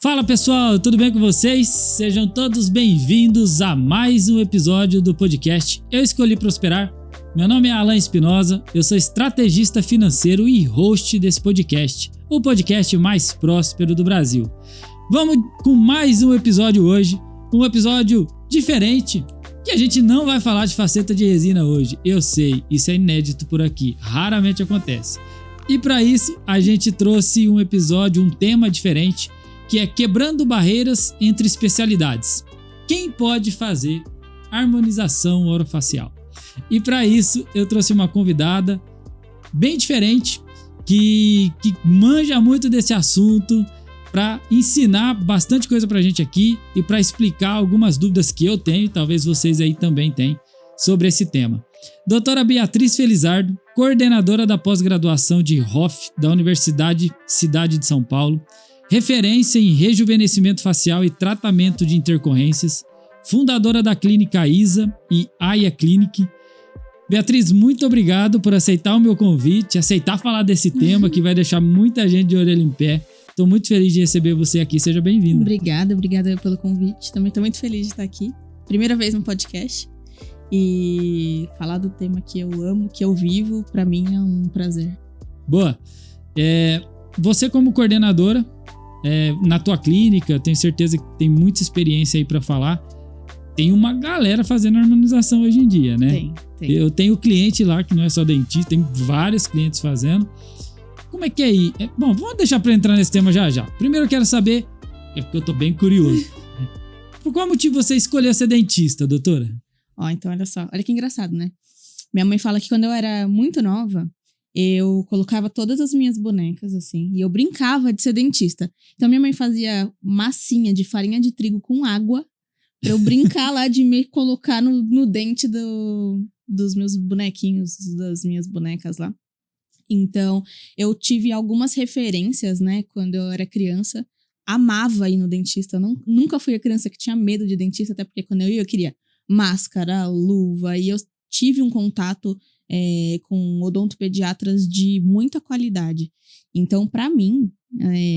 Fala pessoal, tudo bem com vocês? Sejam todos bem-vindos a mais um episódio do podcast Eu Escolhi Prosperar. Meu nome é Alan Espinosa, eu sou estrategista financeiro e host desse podcast, o podcast mais próspero do Brasil. Vamos com mais um episódio hoje, um episódio diferente, que a gente não vai falar de faceta de resina hoje. Eu sei, isso é inédito por aqui, raramente acontece. E para isso, a gente trouxe um episódio, um tema diferente, que é quebrando barreiras entre especialidades. Quem pode fazer harmonização orofacial? E para isso, eu trouxe uma convidada bem diferente, que manja muito desse assunto, para ensinar bastante coisa pra gente aqui e para explicar algumas dúvidas que eu tenho, talvez vocês aí também tenham, sobre esse tema. Doutora Beatriz Felizardo, coordenadora da pós-graduação de ROF da Universidade Cidade de São Paulo, referência em rejuvenescimento facial e tratamento de intercorrências, fundadora da clínica ISA e AIA Clinic. Beatriz, muito obrigado por aceitar o meu convite, aceitar falar desse tema que vai deixar muita gente de orelha em pé. Estou muito feliz de receber você aqui, seja bem-vinda. Obrigada pelo convite, também estou muito feliz de estar aqui. Primeira vez no podcast e falar do tema que eu amo, que eu vivo, para mim é um prazer. Boa, você como coordenadora, na tua clínica, tenho certeza que tem muita experiência aí para falar. Tem uma galera fazendo harmonização hoje em dia, né? Tem. Eu tenho cliente lá que não é só dentista, tem vários clientes fazendo. Como é que é aí? Bom, vamos deixar para entrar nesse tema já. Primeiro eu quero saber, porque eu tô bem curioso. Por qual motivo você escolheu ser dentista, doutora? Então olha só, olha que engraçado, né? Minha mãe fala que quando eu era muito nova, eu colocava todas as minhas bonecas, assim, e eu brincava de ser dentista. Então, minha mãe fazia massinha de farinha de trigo com água pra eu brincar lá de me colocar no dente dos meus bonequinhos, das minhas bonecas lá. Então, eu tive algumas referências, né, quando eu era criança. Amava ir no dentista. Nunca fui a criança que tinha medo de dentista, até porque quando eu ia, eu queria máscara, luva, e eu tive um contato com odontopediatras de muita qualidade. Então, para mim,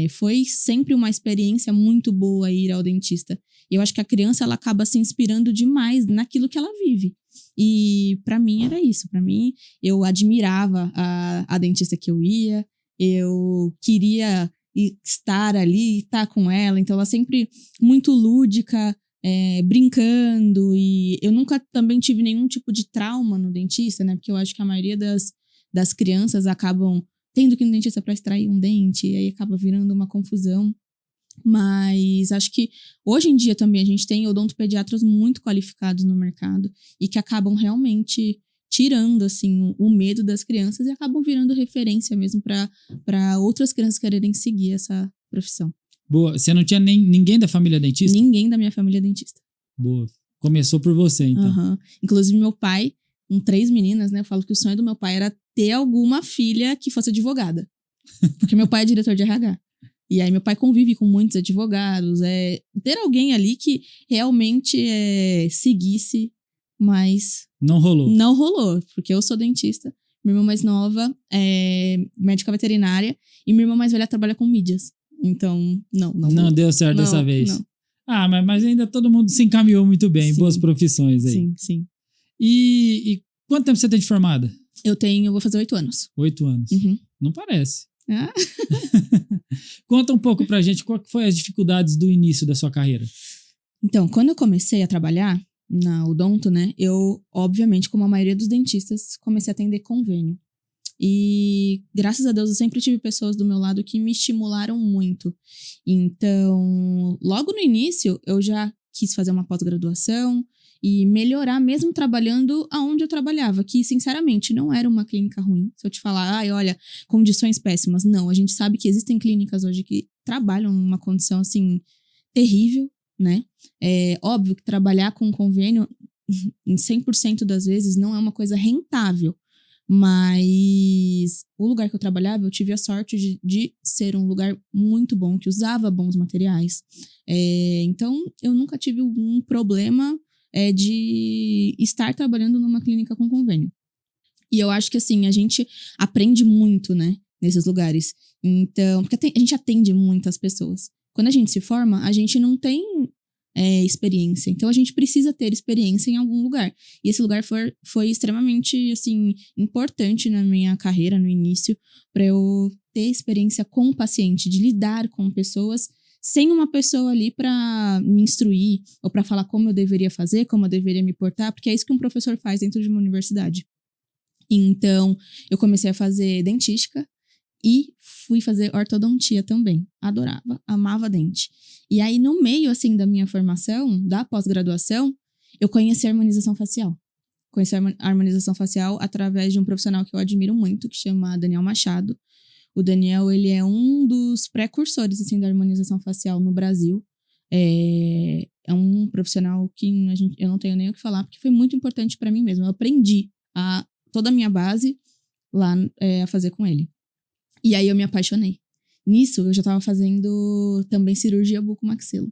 foi sempre uma experiência muito boa ir ao dentista. E eu acho que a criança ela acaba se inspirando demais naquilo que ela vive. E para mim era isso. Para mim, eu admirava a dentista que eu ia, eu queria estar ali, estar com ela. Então, ela sempre muito lúdica, brincando, e eu nunca também tive nenhum tipo de trauma no dentista, né? Porque eu acho que a maioria das crianças acabam tendo que ir no dentista para extrair um dente, e aí acaba virando uma confusão. Mas acho que hoje em dia também a gente tem odontopediatras muito qualificados no mercado e que acabam realmente tirando assim o medo das crianças e acabam virando referência mesmo para outras crianças quererem seguir essa profissão. Boa, você não tinha ninguém da família dentista? Ninguém da minha família é dentista. Boa, começou por você então. Uhum. Inclusive meu pai, com 3 meninas, né, eu falo que o sonho do meu pai era ter alguma filha que fosse advogada, porque meu pai é diretor de RH. E aí meu pai convive com muitos advogados, ter alguém ali que realmente seguisse, mas... Não rolou. Não rolou, porque eu sou dentista, minha irmã mais nova é médica veterinária e minha irmã mais velha trabalha com mídias. Então, não deu certo dessa vez. Não. Mas ainda todo mundo se encaminhou muito bem, Sim. Boas profissões aí. Sim. E quanto tempo você tem de formada? Eu vou fazer 8 anos. 8 anos. Uhum. Não parece. Ah. Conta um pouco pra gente qual que foi as dificuldades do início da sua carreira. Então, quando eu comecei a trabalhar na odonto, né, eu, obviamente, como a maioria dos dentistas, comecei a atender convênio. E, graças a Deus, eu sempre tive pessoas do meu lado que me estimularam muito. Então, logo no início, eu já quis fazer uma pós-graduação e melhorar mesmo trabalhando aonde eu trabalhava, que, sinceramente, não era uma clínica ruim. Se eu te falar, olha, condições péssimas. Não, a gente sabe que existem clínicas hoje que trabalham numa condição, assim, terrível, né? É óbvio que trabalhar com convênio, em 100% das vezes, não é uma coisa rentável. Mas o lugar que eu trabalhava, eu tive a sorte de ser um lugar muito bom, que usava bons materiais. Então, eu nunca tive um problema de estar trabalhando numa clínica com convênio. E eu acho que, assim, a gente aprende muito, né, nesses lugares. Então, porque a gente atende muitas pessoas. quando a gente se forma, a gente não tem experiência. Então, a gente precisa ter experiência em algum lugar. E esse lugar foi extremamente, assim, importante na minha carreira, no início, para eu ter experiência com o paciente, de lidar com pessoas, sem uma pessoa ali para me instruir, ou para falar como eu deveria fazer, como eu deveria me portar, porque é isso que um professor faz dentro de uma universidade. Então, eu comecei a fazer dentística, e fui fazer ortodontia também. Adorava, amava dente. E aí, no meio, assim, da minha formação, da pós-graduação, eu conheci a harmonização facial. Conheci a harmonização facial através de um profissional que eu admiro muito, que chama Daniel Machado. O Daniel, ele é um dos precursores, assim, da harmonização facial no Brasil. É um profissional que eu não tenho nem o que falar, porque foi muito importante para mim mesmo. Eu aprendi toda a minha base lá a fazer com ele. E aí eu me apaixonei. Nisso, eu já tava fazendo também cirurgia bucomaxilo.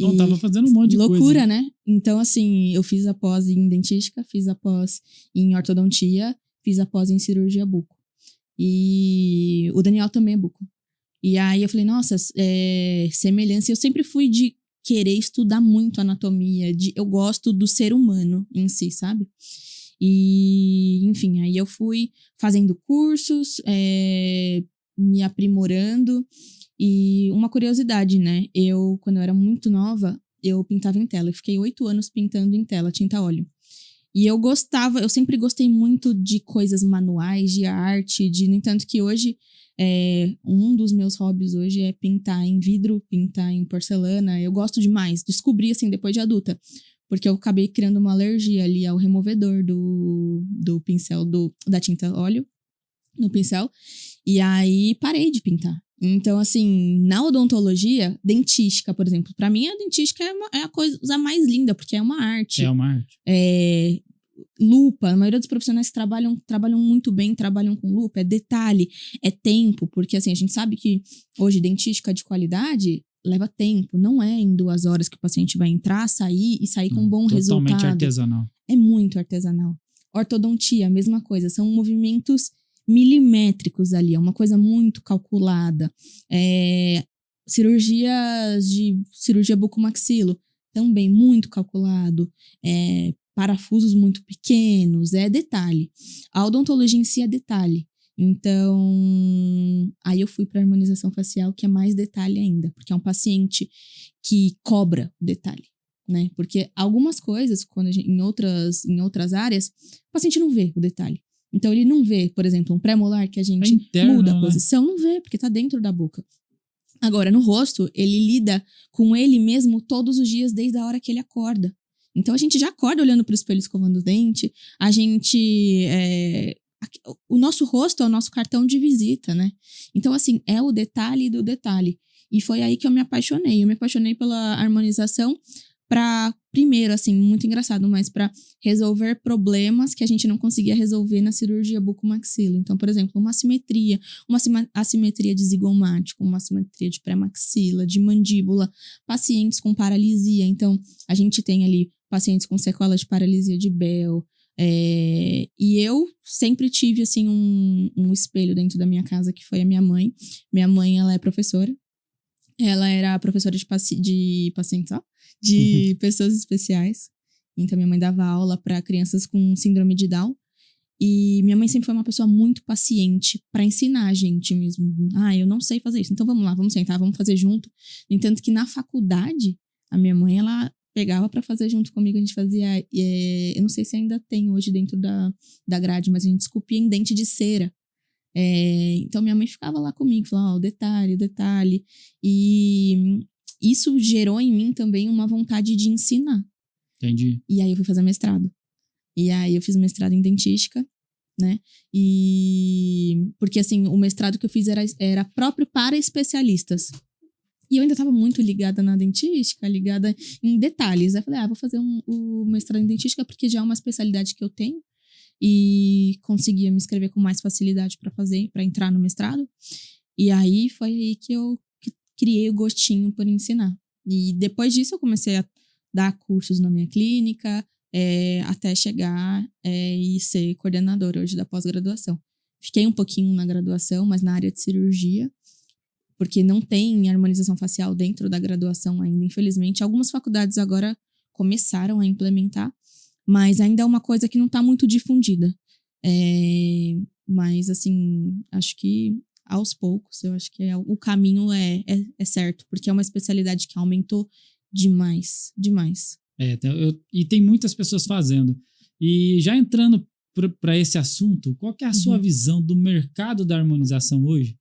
Então, tava fazendo um monte de loucura, coisa. Né? Então, assim, eu fiz a pós em dentística, fiz a pós em ortodontia, fiz a pós em cirurgia buco. E o Daniel também é buco. E aí eu falei, nossa, semelhança. Eu sempre fui de querer estudar muito anatomia, eu gosto do ser humano em si, sabe? E, enfim, aí eu fui fazendo cursos, me aprimorando. E uma curiosidade, né? Quando eu era muito nova, eu pintava em tela. Eu fiquei 8 anos pintando em tela, tinta óleo. E eu sempre gostei muito de coisas manuais, de arte, no entanto que hoje, um dos meus hobbies hoje é pintar em vidro, pintar em porcelana. Eu gosto demais, descobri assim depois de adulta. Porque eu acabei criando uma alergia ali ao removedor do pincel, da tinta óleo no pincel. E aí parei de pintar. Então, assim, na odontologia, dentística, por exemplo, pra mim a dentística é a coisa mais linda, porque é uma arte. É uma arte. Lupa, a maioria dos profissionais trabalham muito bem, trabalham com lupa, é detalhe, é tempo, porque assim, a gente sabe que hoje dentística de qualidade leva tempo, não é em 2 horas que o paciente vai entrar, sair e sair com um bom resultado. Totalmente artesanal. É muito artesanal. Ortodontia, a mesma coisa, são movimentos milimétricos ali, é uma coisa muito calculada. Cirurgia bucomaxilo, também muito calculado. Parafusos muito pequenos, é detalhe. A odontologia em si é detalhe. Então, aí eu fui para a harmonização facial, que é mais detalhe ainda, porque é um paciente que cobra o detalhe, né? Porque algumas coisas, em outras áreas, o paciente não vê o detalhe. Então, ele não vê, por exemplo, um pré-molar que a gente muda a posição, não vê, porque tá dentro da boca. Agora, no rosto, ele lida com ele mesmo todos os dias, desde a hora que ele acorda. Então, a gente já acorda olhando para o espelho escovando o dente, o nosso rosto é o nosso cartão de visita, né? Então, assim, é o detalhe do detalhe. E foi aí que eu me apaixonei. Eu me apaixonei pela harmonização primeiro, assim, muito engraçado, mas para resolver problemas que a gente não conseguia resolver na cirurgia bucomaxilo. Então, por exemplo, uma assimetria de zigomático, uma assimetria de pré-maxila, de mandíbula, pacientes com paralisia. Então, a gente tem ali pacientes com sequela de paralisia de Bell. E eu sempre tive, assim, um espelho dentro da minha casa, que foi a minha mãe. Minha mãe, ela é professora. Ela era professora de pacientes, de pessoas especiais. Então, minha mãe dava aula para crianças com síndrome de Down. E minha mãe sempre foi uma pessoa muito paciente para ensinar a gente mesmo. Eu não sei fazer isso. Então, vamos lá, vamos sentar, vamos fazer junto. No entanto que na faculdade, a minha mãe, ela pegava para fazer junto comigo. A gente fazia, eu não sei se ainda tem hoje dentro da grade, mas a gente esculpia em dente de cera. Então, minha mãe ficava lá comigo, falava, o detalhe. E isso gerou em mim também uma vontade de ensinar. Entendi. E aí eu fui fazer mestrado. E aí eu fiz mestrado em dentística, né? Porque assim, o mestrado que eu fiz era próprio para especialistas. E eu ainda estava muito ligada na dentística, ligada em detalhes. Aí eu falei, vou fazer o mestrado em dentística porque já é uma especialidade que eu tenho. E conseguia me inscrever com mais facilidade para entrar no mestrado. E aí foi aí que eu criei o gostinho por ensinar. E depois disso eu comecei a dar cursos na minha clínica, até chegar e ser coordenadora hoje da pós-graduação. Fiquei um pouquinho na graduação, mas na área de cirurgia. porque não tem harmonização facial dentro da graduação ainda, infelizmente. Algumas faculdades agora começaram a implementar, mas ainda é uma coisa que não está muito difundida. Mas, assim, acho que aos poucos, eu acho que o caminho é certo, porque é uma especialidade que aumentou demais. E tem muitas pessoas fazendo. E já entrando para esse assunto, qual que é a sua visão do mercado da harmonização hoje?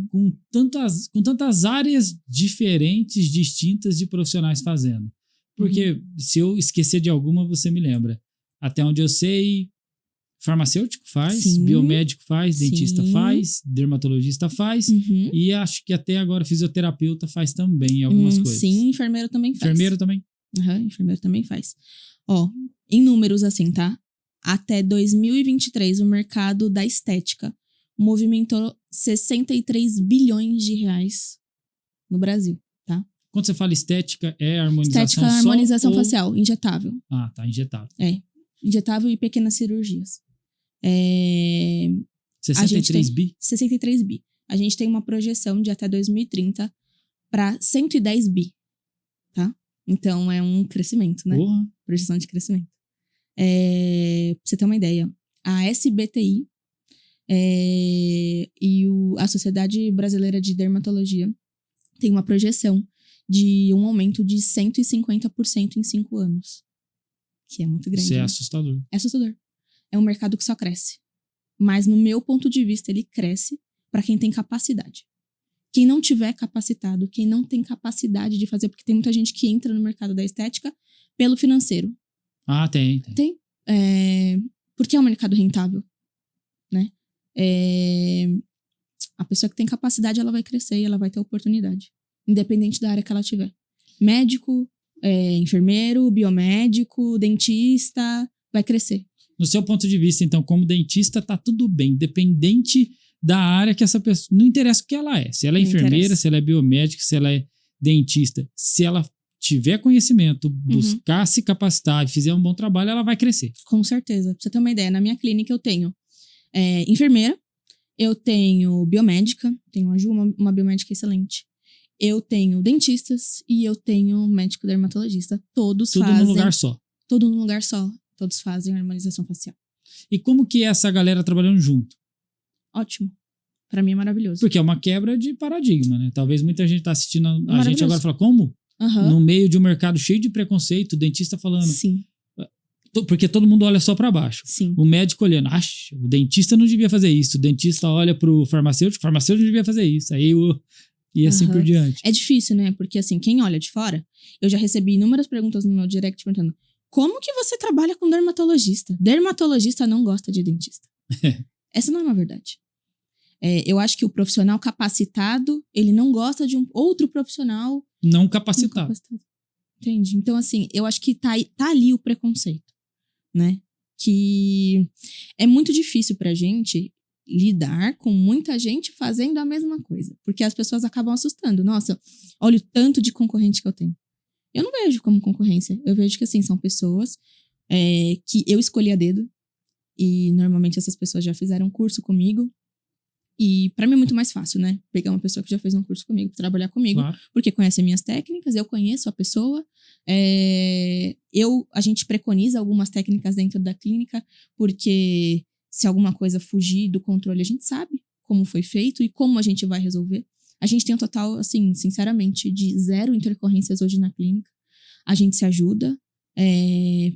Com tantas áreas diferentes, distintas de profissionais fazendo. Porque se eu esquecer de alguma, você me lembra. Até onde eu sei, farmacêutico faz, Sim. biomédico faz, Sim. dentista faz, dermatologista faz, e acho que até agora fisioterapeuta faz também algumas coisas. Sim, enfermeiro também faz. Enfermeiro também? Enfermeiro também faz. Ó, em números assim, tá? Até 2023, o mercado da estética movimentou 63 bilhões de reais no Brasil, tá? Quando você fala estética, é harmonização Estética, só harmonização ou... facial, injetável. Ah, tá, injetável. Injetável e pequenas cirurgias. 63 bi? 63 bi. A gente tem uma projeção de até 2030 para 110 bi, tá? Então, é um crescimento, né? Porra. Projeção de crescimento. Pra você ter uma ideia, a SBTI e a Sociedade Brasileira de Dermatologia tem uma projeção de um aumento de 150% em 5 anos. Que é muito grande. Isso é né? assustador. É assustador. É um mercado que só cresce. Mas, no meu ponto de vista, ele cresce para quem tem capacidade. Quem não tiver capacitado, quem não tem capacidade de fazer, porque tem muita gente que entra no mercado da estética pelo financeiro. Ah, tem. Tem. Porque é um mercado rentável, né? A pessoa que tem capacidade, ela vai crescer e ela vai ter oportunidade. Independente da área que ela tiver. Médico, enfermeiro, biomédico, dentista, vai crescer. No seu ponto de vista, então, como dentista, tá tudo bem. Independente da área que essa pessoa... Não interessa o que ela é. Se ela é enfermeira, se ela é biomédica, se ela é dentista. Se ela tiver conhecimento, buscar se capacitar e fizer um bom trabalho, ela vai crescer. Com certeza. Pra você ter uma ideia, na minha clínica eu tenho enfermeira, eu tenho biomédica, tenho a Ju, uma biomédica excelente. Eu tenho dentistas e eu tenho médico dermatologista. Todos Tudo fazem... num lugar só. Tudo num lugar só. Todos fazem harmonização facial. E como que é essa galera trabalhando junto? Ótimo. Pra mim é maravilhoso. Porque é uma quebra de paradigma, né? Talvez muita gente tá assistindo a gente agora e fala, como? No meio de um mercado cheio de preconceito, o dentista falando... Sim. Porque todo mundo olha só pra baixo. Sim. O médico olhando, o dentista não devia fazer isso. O dentista olha pro farmacêutico, o farmacêutico não devia fazer isso. E assim por diante. É difícil, né? Porque assim, quem olha de fora... Eu já recebi inúmeras perguntas no meu direct perguntando... Como que você trabalha com dermatologista? Dermatologista não gosta de dentista. Essa não é uma verdade. Eu acho que o profissional capacitado, ele não gosta de um outro profissional... Não capacitado. Entende? Então, assim, eu acho que tá ali o preconceito, né? Que é muito difícil pra gente lidar com muita gente fazendo a mesma coisa. Porque as pessoas acabam assustando. Nossa, olha o tanto de concorrente que eu tenho. Eu não vejo como concorrência. Eu vejo que, assim, são pessoas que eu escolhi a dedo. E, normalmente, essas pessoas já fizeram curso comigo. E, pra mim, é muito mais fácil, né? Pegar uma pessoa que já fez um curso comigo, trabalhar comigo. Claro. Porque conhece minhas técnicas, eu conheço a pessoa. A gente preconiza algumas técnicas dentro da clínica. Porque se alguma coisa fugir do controle, a gente sabe como foi feito e como a gente vai resolver. A gente tem um total, assim, sinceramente, de 0 intercorrências hoje na clínica. A gente se ajuda.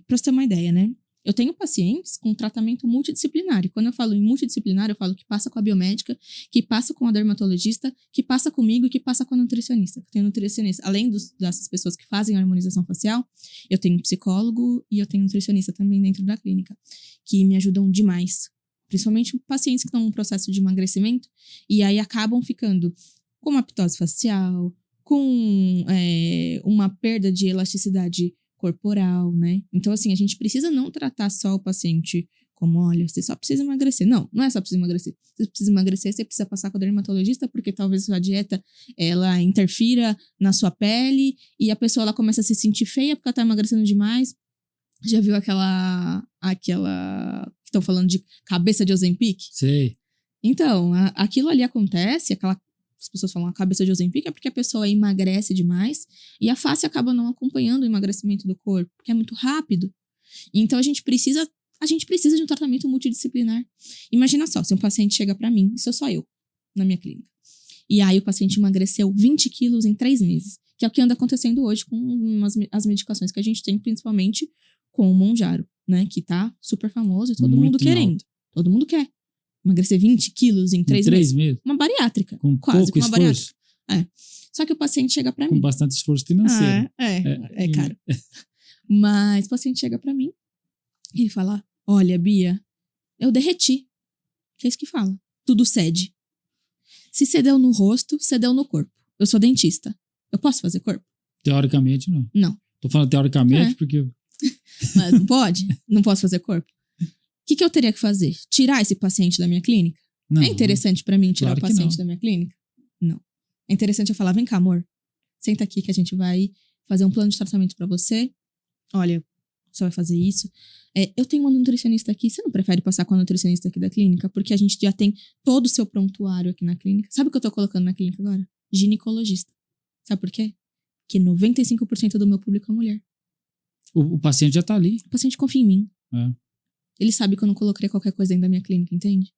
Pra você ter uma ideia, né? Eu tenho pacientes com tratamento multidisciplinar. E quando eu falo em multidisciplinar, eu falo que passa com a biomédica, que passa com a dermatologista, que passa comigo e que passa com a nutricionista. Eu tenho nutricionista. Além dessas pessoas que fazem a harmonização facial, eu tenho psicólogo e eu tenho nutricionista também dentro da clínica, que me ajudam demais. Principalmente pacientes que estão em processo de emagrecimento e aí acabam ficando com uma ptose facial, com uma perda de elasticidade corporal, né? Então, assim, a gente precisa não tratar só o paciente como, olha, você só precisa emagrecer. Não é só precisa emagrecer. Você precisa emagrecer, você precisa passar com o dermatologista, porque talvez sua dieta, ela interfira na sua pele e a pessoa, ela começa a se sentir feia porque ela tá emagrecendo demais. Já viu aquela que estão falando de cabeça de Ozempic? Sei. Então, aquilo ali acontece, aquela as pessoas falam a cabeça de Ozempic, é porque a pessoa emagrece demais e a face acaba não acompanhando o emagrecimento do corpo, porque é muito rápido. Então a gente precisa de um tratamento multidisciplinar. Imagina só, se um paciente chega pra mim, isso sou eu, na minha clínica, e aí o paciente emagreceu 20 quilos em 3 meses, que é o que anda acontecendo hoje com as medicações que a gente tem, principalmente com o Mounjaro, né, que tá super famoso e todo Muito mundo querendo. Todo mundo quer. Emagrecer 20 quilos em 3 meses. Uma bariátrica. Com quase pouco uma esforço. bariátrica. É. Só que o paciente chega pra Com mim. bastante esforço financeiro. É caro. Mas o paciente chega pra mim e ele fala, olha, Bia, eu derreti. Que é isso que fala. Tudo cede. Se cedeu no rosto, cedeu no corpo. Eu sou dentista. Eu posso fazer corpo? Teoricamente, não. Não. Tô falando teoricamente porque... Mas não pode? Não posso fazer corpo? O que eu teria que fazer? Tirar esse paciente da minha clínica? Não. É interessante pra mim tirar Claro o que paciente não. da minha clínica? Não. É interessante eu falar, vem cá, amor. Senta aqui que a gente vai fazer um plano de tratamento pra você. Olha, você vai fazer isso. Eu tenho uma nutricionista aqui. Você não prefere passar com a nutricionista aqui da clínica? Porque a gente já tem todo o seu prontuário aqui na clínica. Sabe o que eu tô colocando na clínica agora? Ginecologista. Sabe por quê? Porque 95% do meu público é mulher. O paciente já tá ali. O paciente confia em mim. É. Ele sabe que eu não coloquei qualquer coisa dentro da minha clínica, entende?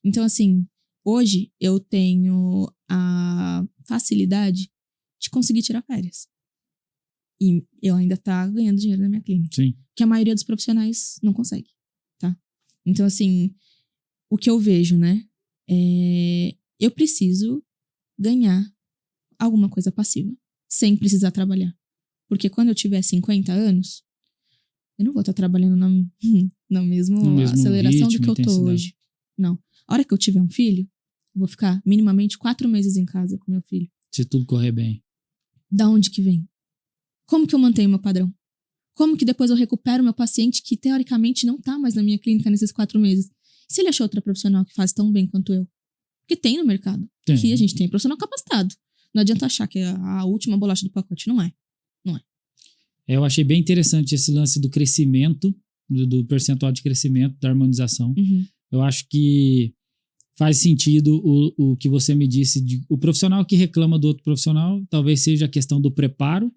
Então, assim, hoje eu tenho a facilidade de conseguir tirar férias. E eu ainda tá ganhando dinheiro na minha clínica. Sim. Que a maioria dos profissionais não consegue, tá? Então, assim, o que eu vejo, né? Eu preciso ganhar alguma coisa passiva, sem precisar trabalhar. Porque quando eu tiver 50 anos, eu não vou estar trabalhando na mesma aceleração do que eu tô hoje. Não. A hora que eu tiver um filho, eu vou ficar minimamente 4 meses em casa com meu filho. Se tudo correr bem. Da onde que vem? Como que eu mantenho meu padrão? Como que depois eu recupero meu paciente que, teoricamente, não tá mais na minha clínica nesses 4 meses? E se ele achou outra profissional que faz tão bem quanto eu? Porque tem no mercado. Tem. Que a gente tem profissional capacitado. Não adianta achar que é a última bolacha do pacote. Não é. Não é. Eu achei bem interessante esse lance do crescimento, do percentual de crescimento, da harmonização. Uhum. Eu acho que faz sentido o que você me disse. O profissional que reclama do outro profissional, talvez seja a questão do preparo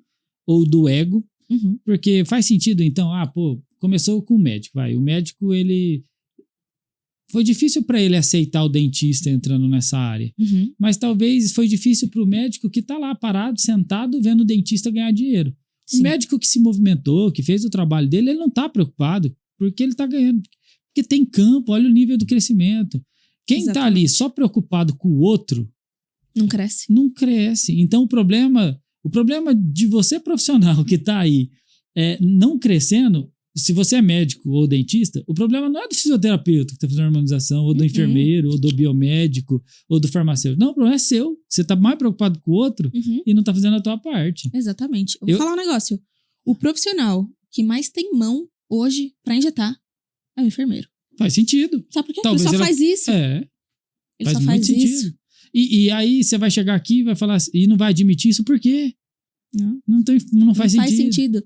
ou do ego. Uhum. Porque faz sentido, então, começou com o médico, vai. O médico, foi difícil para ele aceitar o dentista entrando nessa área. Uhum. Mas talvez foi difícil para o médico que tá lá parado, sentado, vendo o dentista ganhar dinheiro. Sim. O médico que se movimentou, que fez o trabalho dele, ele não tá preocupado, porque ele tá ganhando. Porque tem campo, olha o nível do crescimento. Quem Exatamente. tá ali só preocupado com o outro, Não cresce. não cresce. Então o problema de você profissional que tá aí não crescendo, se você é médico ou dentista, o problema não é do fisioterapeuta que tá fazendo harmonização, ou do enfermeiro, ou do biomédico, ou do farmacêutico. Não, o problema é seu. Você tá mais preocupado com o outro e não tá fazendo a tua parte. Exatamente. Eu vou falar um negócio. O profissional que mais tem mão hoje pra injetar é o enfermeiro. Faz sentido. Sabe por quê? Talvez ele só faz isso. Ele Ele só faz muito isso. sentido. E aí você vai chegar aqui e vai falar e não vai admitir isso por quê? Não faz sentido.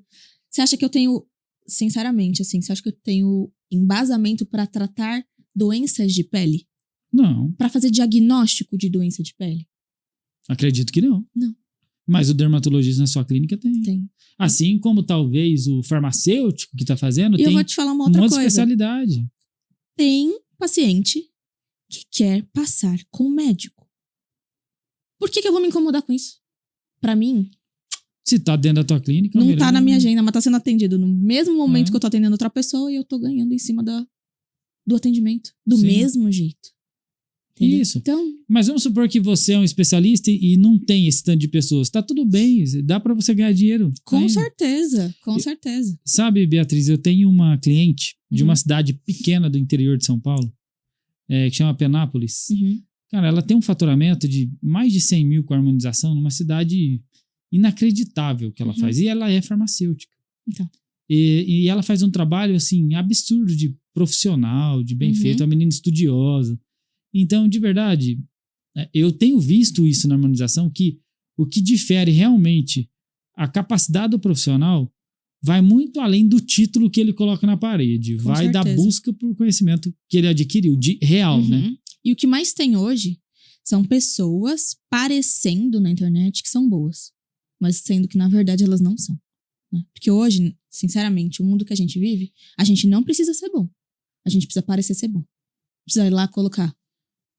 Você acha que eu tenho, sinceramente, assim, você acha que eu tenho embasamento pra tratar doenças de pele? Não. Pra fazer diagnóstico de doença de pele? Acredito que não. Não. Mas o dermatologista na sua clínica tem. Tem. Assim como talvez o farmacêutico que tá fazendo E tem eu vou te falar uma outra coisa. especialidade. Tem paciente que quer passar com o médico. Por que eu vou me incomodar com isso? Pra mim, Se tá dentro da tua clínica... não melhor tá na minha agenda, mas tá sendo atendido no mesmo momento É. que eu tô atendendo outra pessoa e eu tô ganhando em cima do atendimento. Do Sim. mesmo jeito. Entendeu? Isso. Então, Mas vamos supor que você é um especialista e não tem esse tanto de pessoas. Tá tudo bem, dá pra você ganhar dinheiro. com ainda. certeza, com certeza. Sabe, Beatriz, eu tenho uma cliente de Uhum. uma cidade pequena do interior de São Paulo, que chama Penápolis. Uhum. Cara, ela tem um faturamento de mais de 100 mil com harmonização numa cidade inacreditável que ela Uhum. faz. E ela é farmacêutica. Então. E ela faz um trabalho, assim, absurdo de profissional, de bem Uhum. feito, é uma menina estudiosa. Então, de verdade, eu tenho visto isso na harmonização, que o que difere realmente a capacidade do profissional vai muito além do título que ele coloca na parede. Com vai da certeza. busca por conhecimento que ele adquiriu, de real, Uhum. né? E o que mais tem hoje São pessoas parecendo na internet que são boas, mas sendo que, na verdade, elas não são. Né? Porque hoje, sinceramente, o mundo que a gente vive, a gente não precisa ser bom. A gente precisa parecer ser bom. Precisa ir lá colocar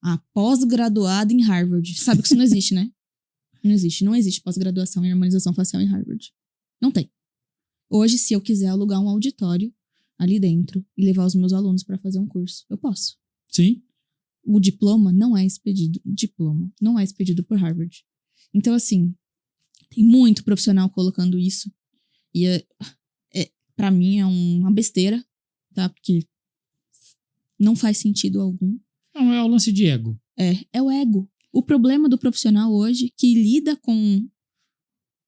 a pós-graduada em Harvard. Sabe que isso não existe, né? Não existe. Não existe pós-graduação em harmonização facial em Harvard. Não tem. Hoje, se eu quiser alugar um auditório ali dentro e levar os meus alunos para fazer um curso, eu posso. Sim. O diploma não é expedido. Diploma não é expedido por Harvard. Então, assim, tem muito profissional colocando isso. E para mim é uma besteira, tá? Porque não faz sentido algum. Não, é o lance de ego. É o ego. O problema do profissional hoje que lida com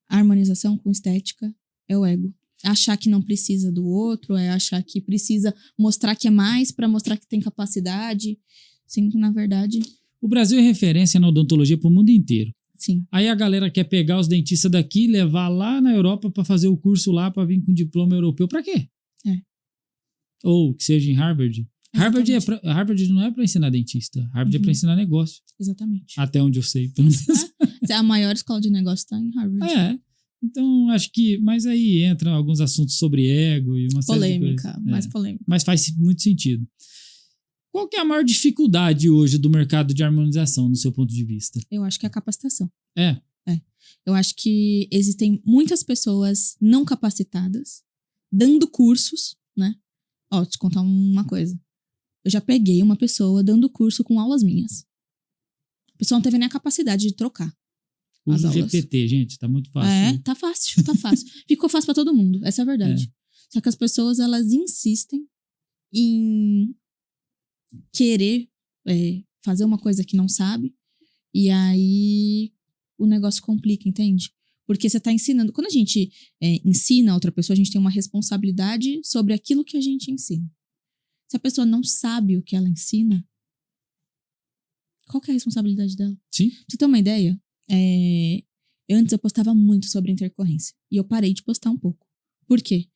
a harmonização, com estética, é o ego. Achar que não precisa do outro, é achar que precisa mostrar que é mais para mostrar que tem capacidade. Sendo que, na verdade... O Brasil é referência na odontologia pro mundo inteiro. Sim. Aí a galera quer pegar os dentistas daqui e levar lá na Europa para fazer o curso lá para vir com diploma europeu. Pra quê? Ou que seja em Harvard. Harvard não é para ensinar dentista. Harvard é para ensinar negócio. Exatamente. Até onde eu sei. A maior escola de negócio tá em Harvard. Então acho que... Mas aí entram alguns assuntos sobre ego e uma série de coisas. Mais polêmica. Mas faz muito sentido. Qual que é a maior dificuldade hoje do mercado de harmonização, no seu ponto de vista? Eu acho que é a capacitação. É. Eu acho que existem muitas pessoas não capacitadas dando cursos, né? Ó, te contar uma coisa. Eu já peguei uma pessoa dando curso com aulas minhas. A pessoa não teve nem a capacidade de trocar. Usa o GPT, gente, tá muito fácil. Tá fácil, tá fácil. Ficou fácil pra todo mundo, essa é a verdade. Só que as pessoas, elas insistem em querer fazer uma coisa que não sabe, e aí o negócio complica, entende? Porque você tá ensinando. Quando a gente ensina outra pessoa, a gente tem uma responsabilidade sobre aquilo que a gente ensina. Se a pessoa não sabe o que ela ensina, qual que é a responsabilidade dela? Sim. Pra você ter uma ideia, antes eu postava muito sobre intercorrência, e eu parei de postar um pouco. Por quê?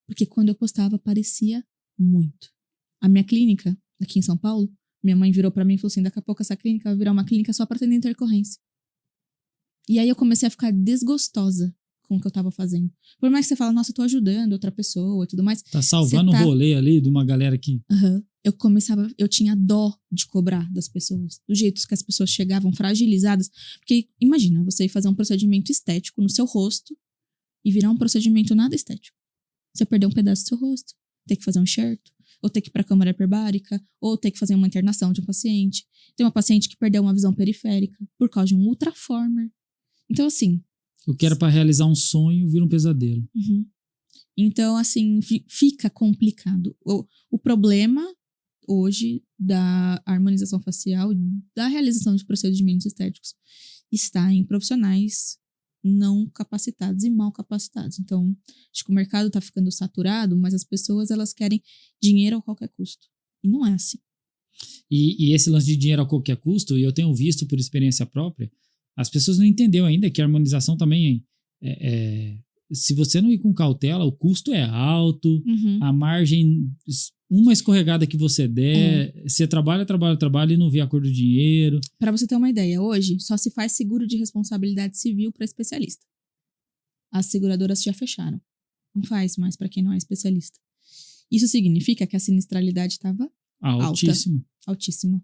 Porque quando eu postava, parecia muito. A minha clínica, aqui em São Paulo, minha mãe virou pra mim e falou assim, daqui a pouco essa clínica vai virar uma clínica só pra atender intercorrência. E aí eu comecei a ficar desgostosa com o que eu tava fazendo. Por mais que você fala, nossa, eu tô ajudando outra pessoa e tudo mais. Tá salvando o rolê ali de uma galera que... Eu tinha dó de cobrar das pessoas. Do jeito que as pessoas chegavam fragilizadas. Porque imagina, você ir fazer um procedimento estético no seu rosto e virar um procedimento nada estético. Você perder um pedaço do seu rosto, ter que fazer um enxerto, ou ter que ir pra câmara hiperbárica, ou ter que fazer uma internação de um paciente. Tem uma paciente que perdeu uma visão periférica por causa de um ultraformer. Então, assim... O que era pra realizar um sonho vira um pesadelo. Então, assim, fica complicado. O problema hoje da harmonização facial, da realização de procedimentos estéticos, está em profissionais não capacitados e mal capacitados. Então, acho que o mercado está ficando saturado, mas as pessoas, elas querem dinheiro a qualquer custo. E não é assim. E esse lance de dinheiro a qualquer custo, e eu tenho visto por experiência própria, as pessoas não entenderam ainda que a harmonização também se você não ir com cautela, o custo é alto, a margem, uma escorregada que você der, você trabalha e não vê a cor do dinheiro. Para você ter uma ideia, hoje só se faz seguro de responsabilidade civil para especialista. As seguradoras já fecharam. Não faz mais para quem não é especialista. Isso significa que a sinistralidade estava altíssima.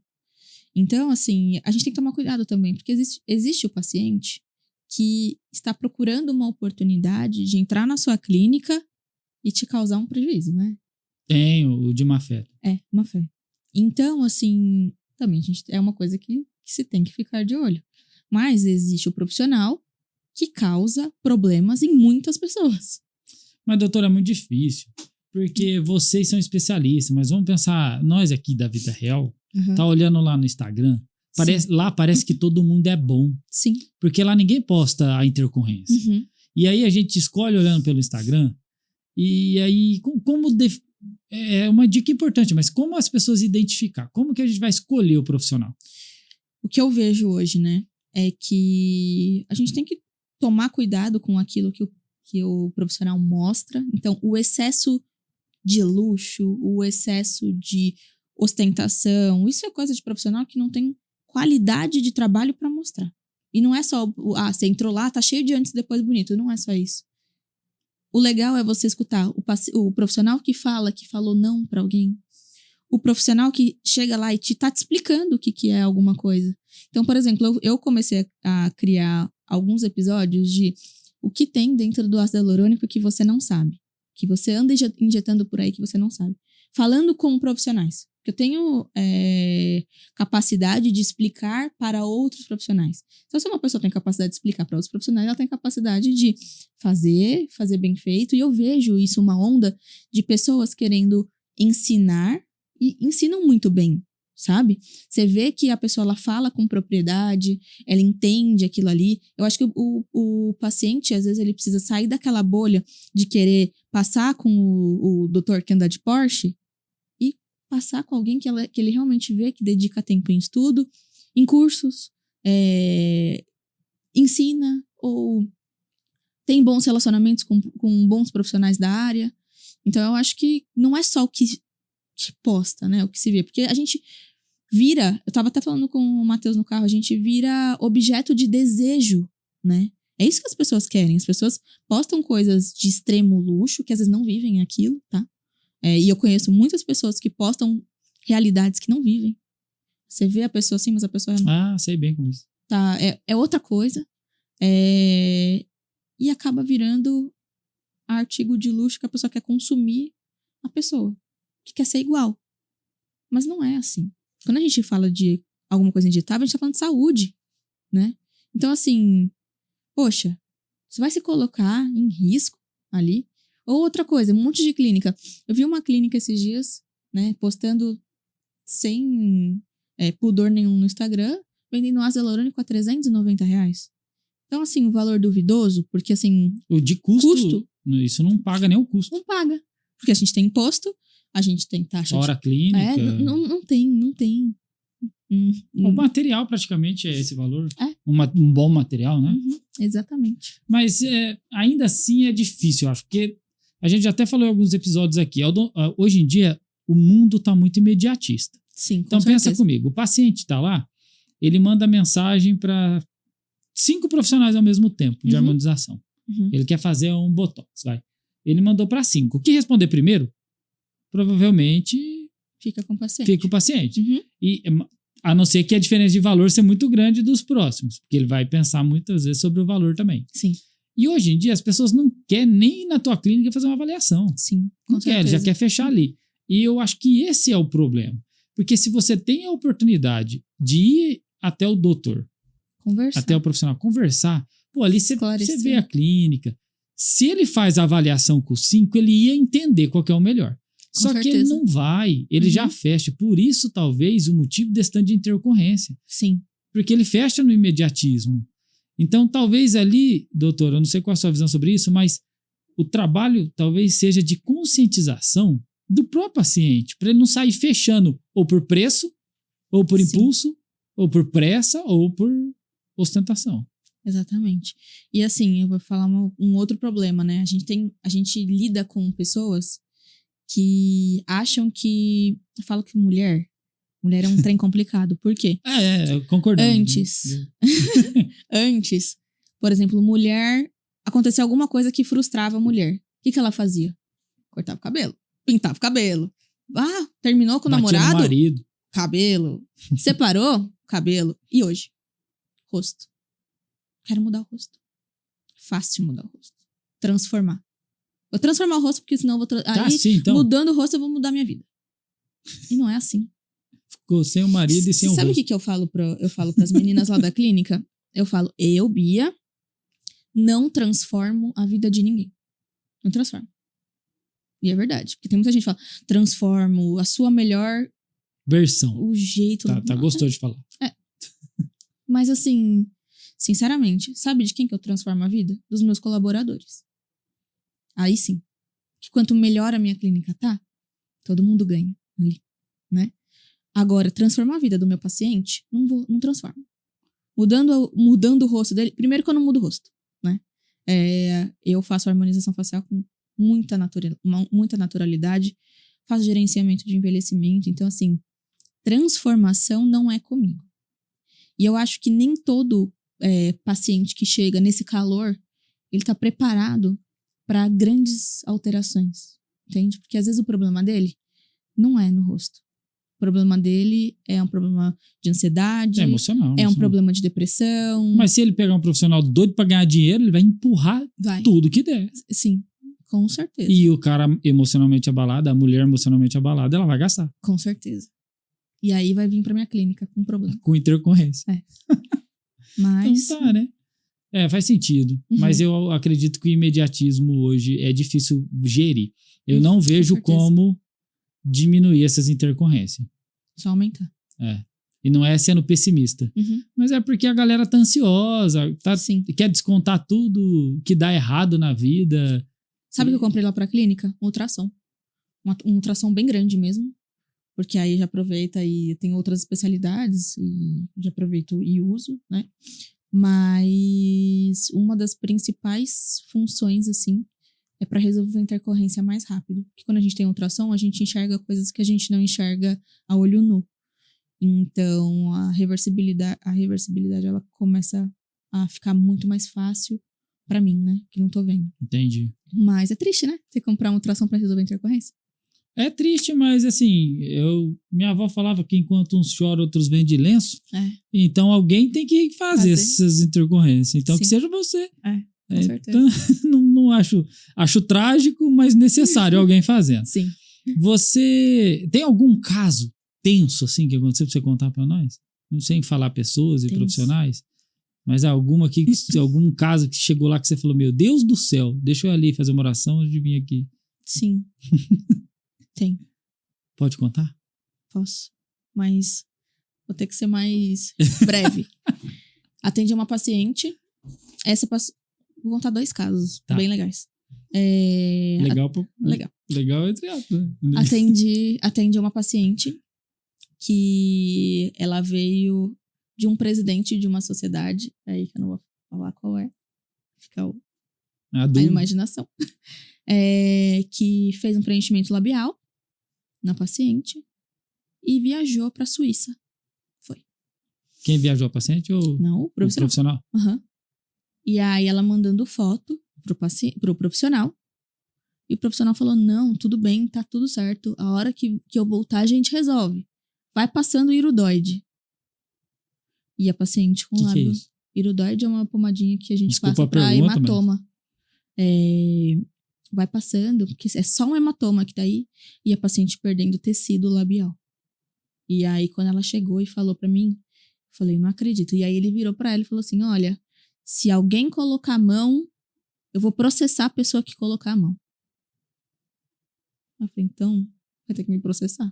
Então, assim, a gente tem que tomar cuidado também, porque existe o paciente que está procurando uma oportunidade de entrar na sua clínica e te causar um prejuízo, né? Tem o de má fé. Má fé. Então, assim, também é uma coisa que se tem que ficar de olho. Mas existe o profissional que causa problemas em muitas pessoas. Mas, doutora, é muito difícil, porque vocês são especialistas, mas vamos pensar, nós aqui da vida real, tá olhando lá no Instagram, parece que todo mundo é bom. Sim. Porque lá ninguém posta a intercorrência. E aí a gente escolhe olhando pelo Instagram, e aí é uma dica importante, mas como as pessoas identificar? Como que a gente vai escolher o profissional? O que eu vejo hoje, né, é que a gente tem que tomar cuidado com aquilo que o profissional mostra. Então, o excesso de luxo, o excesso de ostentação, isso é coisa de profissional que não tem qualidade de trabalho para mostrar. E não é só, você entrou lá, tá cheio de antes e depois bonito. Não é só isso. O legal é você escutar o profissional que fala, que falou não para alguém. O profissional que chega lá e tá te explicando o que é alguma coisa. Então, por exemplo, eu comecei a criar alguns episódios de o que tem dentro do ácido hialurônico que você não sabe. Que você anda injetando por aí que você não sabe. Falando com profissionais. Eu tenho capacidade de explicar para outros profissionais. Então, se uma pessoa tem capacidade de explicar para outros profissionais, ela tem capacidade de fazer bem feito. E eu vejo isso, uma onda de pessoas querendo ensinar e ensinam muito bem, sabe? Você vê que a pessoa ela fala com propriedade, ela entende aquilo ali. Eu acho que o paciente, às vezes, ele precisa sair daquela bolha de querer passar com o doutor que anda de Porsche e passar com alguém que ele realmente vê que dedica tempo em estudo, em cursos, ensina ou tem bons relacionamentos com bons profissionais da área. Então, eu acho que não é só o que posta, né? O que se vê. Porque a gente vira... Eu tava até falando com o Matheus no carro. A gente vira objeto de desejo, né? É isso que as pessoas querem. As pessoas postam coisas de extremo luxo, que às vezes não vivem aquilo, tá? E eu conheço muitas pessoas que postam realidades que não vivem. Você vê a pessoa assim, mas a pessoa... sei bem com isso. Tá, é outra coisa. E acaba virando artigo de luxo que a pessoa quer consumir a pessoa. Que quer ser igual. Mas não é assim. Quando a gente fala de alguma coisa injetável, a gente tá falando de saúde, né? Então, assim, poxa, você vai se colocar em risco ali. Ou outra coisa, um monte de clínica. Eu vi uma clínica esses dias, né, postando sem pudor nenhum no Instagram, vendendo ácido hialurônico a R$390. Então, assim, o valor duvidoso, porque, assim... O de custo, isso não paga nem o custo. Não paga. Porque a gente tem imposto, a gente tem taxa hora clínica. Não tem. O material praticamente é esse valor. Um bom material, né? Uhum, exatamente. Mas ainda assim é difícil, eu acho. Porque a gente já até falou em alguns episódios aqui. Hoje em dia, o mundo está muito imediatista. Sim, então pensa comigo. O paciente está lá, ele manda mensagem para 5 profissionais ao mesmo tempo de harmonização. Uhum. Ele quer fazer um botox, vai. Ele mandou para 5. O que responder primeiro? Provavelmente fica com o paciente. Uhum. E a não ser que a diferença de valor seja muito grande dos próximos, porque ele vai pensar muitas vezes sobre o valor também. Sim. E hoje em dia as pessoas não querem nem ir na tua clínica fazer uma avaliação. Sim, não quer, já quer fechar ali. E eu acho que esse é o problema. Porque se você tem a oportunidade de ir até o doutor, até o profissional, conversar, ali você vê a clínica. Se ele faz a avaliação com 5, ele ia entender qual que é o melhor. Só que ele não vai, ele já fecha. Por isso, talvez, o motivo desse tanto de intercorrência. Sim. Porque ele fecha no imediatismo. Então, talvez ali, doutor, eu não sei qual a sua visão sobre isso, mas o trabalho talvez seja de conscientização do próprio paciente, para ele não sair fechando ou por preço, ou por impulso, ou por pressa, ou por ostentação. Exatamente. E assim, eu vou falar um outro problema, né? A gente lida com pessoas que acham que... Eu falo que mulher é um trem complicado. Por quê? Concordando. Antes, por exemplo, aconteceu alguma coisa que frustrava a mulher. O que ela fazia? Cortava o cabelo, pintava o cabelo. Terminou com o namorado? No marido. Cabelo. Separou? Cabelo. E hoje? Rosto. Quero mudar o rosto. Fácil mudar o rosto. Transformar. Vou transformar o rosto, porque senão eu vou... então. Mudando o rosto, eu vou mudar a minha vida. E não é assim. Ficou sem o marido e sem o rosto. Sabe o que eu falo pras meninas lá da clínica? Eu falo, Bia, não transformo a vida de ninguém. Não transformo. E é verdade. Porque tem muita gente que fala, transformo a sua melhor... versão. O jeito... Tá gostou de falar. Mas assim, sinceramente, sabe de quem que eu transformo a vida? Dos meus colaboradores. Aí sim. Que quanto melhor a minha clínica tá, todo mundo ganha ali, né? Agora, transformar a vida do meu paciente, não transformo. Mudando o rosto dele, primeiro que eu não mudo o rosto, né? Eu faço harmonização facial com muita naturalidade, faço gerenciamento de envelhecimento, então assim, transformação não é comigo. E eu acho que nem todo paciente que chega nesse calor, ele tá preparado para grandes alterações, entende? Porque às vezes o problema dele não é no rosto. O problema dele é um problema de ansiedade. É emocional. É um problema de depressão. Mas se ele pegar um profissional doido pra ganhar dinheiro, ele vai empurrar tudo que der. Sim, com certeza. E o cara emocionalmente abalado, a mulher emocionalmente abalada, ela vai gastar. Com certeza. E aí vai vir pra minha clínica com problema. Com intercorrência. Mas... Então tá, né? Faz sentido. Mas eu acredito que o imediatismo hoje é difícil gerir. Eu não vejo como diminuir essas intercorrências. Só aumentar. E não é sendo pessimista. Mas é porque a galera tá ansiosa, quer descontar tudo que dá errado na vida. Sabe o que eu comprei lá pra clínica? Um ultrassom. Um ultrassom bem grande mesmo. Porque aí já aproveita e tem outras especialidades e já aproveito e uso, né? Mas uma das principais funções, assim, é para resolver a intercorrência mais rápido. Porque quando a gente tem ultrassom, a gente enxerga coisas que a gente não enxerga a olho nu. Então, a reversibilidade ela começa a ficar muito mais fácil para mim, né? Que não tô vendo. Entendi. Mas é triste, né? Você comprar uma ultrassom para resolver a intercorrência. É triste, mas assim, minha avó falava que enquanto uns choram, outros vendem lenço. Então, alguém tem que fazer essas intercorrências. Então, que seja você. Com certeza. Então, não acho trágico, mas necessário alguém fazendo. Sim. Você tem algum caso tenso assim que aconteceu pra você contar pra nós? Não sei falar pessoas e profissionais, mas algum caso que chegou lá que você falou, meu Deus do céu, deixa eu ali fazer uma oração antes de vir aqui. Sim. Tem. Pode contar? Posso. Mas vou ter que ser mais breve. Atendi uma paciente. Vou contar 2 casos bem legais. Legal. Legal. Legal entre aspas. Atendi uma paciente que ela veio de um presidente de uma sociedade, aí que eu não vou falar qual é, fica a imaginação, que fez um preenchimento labial na paciente e viajou para a Suíça. Foi. Quem viajou, a paciente ou não, o profissional? E aí ela mandando foto pro profissional. E o profissional falou, não, tudo bem, tá tudo certo. A hora que eu voltar, a gente resolve. Vai passando o Irudoide. E a paciente com lábio. Irudoide é uma pomadinha que a gente passa pra hematoma. Vai passando, porque é só um hematoma que tá aí. E a paciente perdendo tecido labial. E aí, quando ela chegou e falou pra mim, eu falei, não acredito. E aí ele virou pra ela e falou assim, olha, se alguém colocar a mão, eu vou processar a pessoa que colocar a mão. Eu falei, então, vai ter que me processar.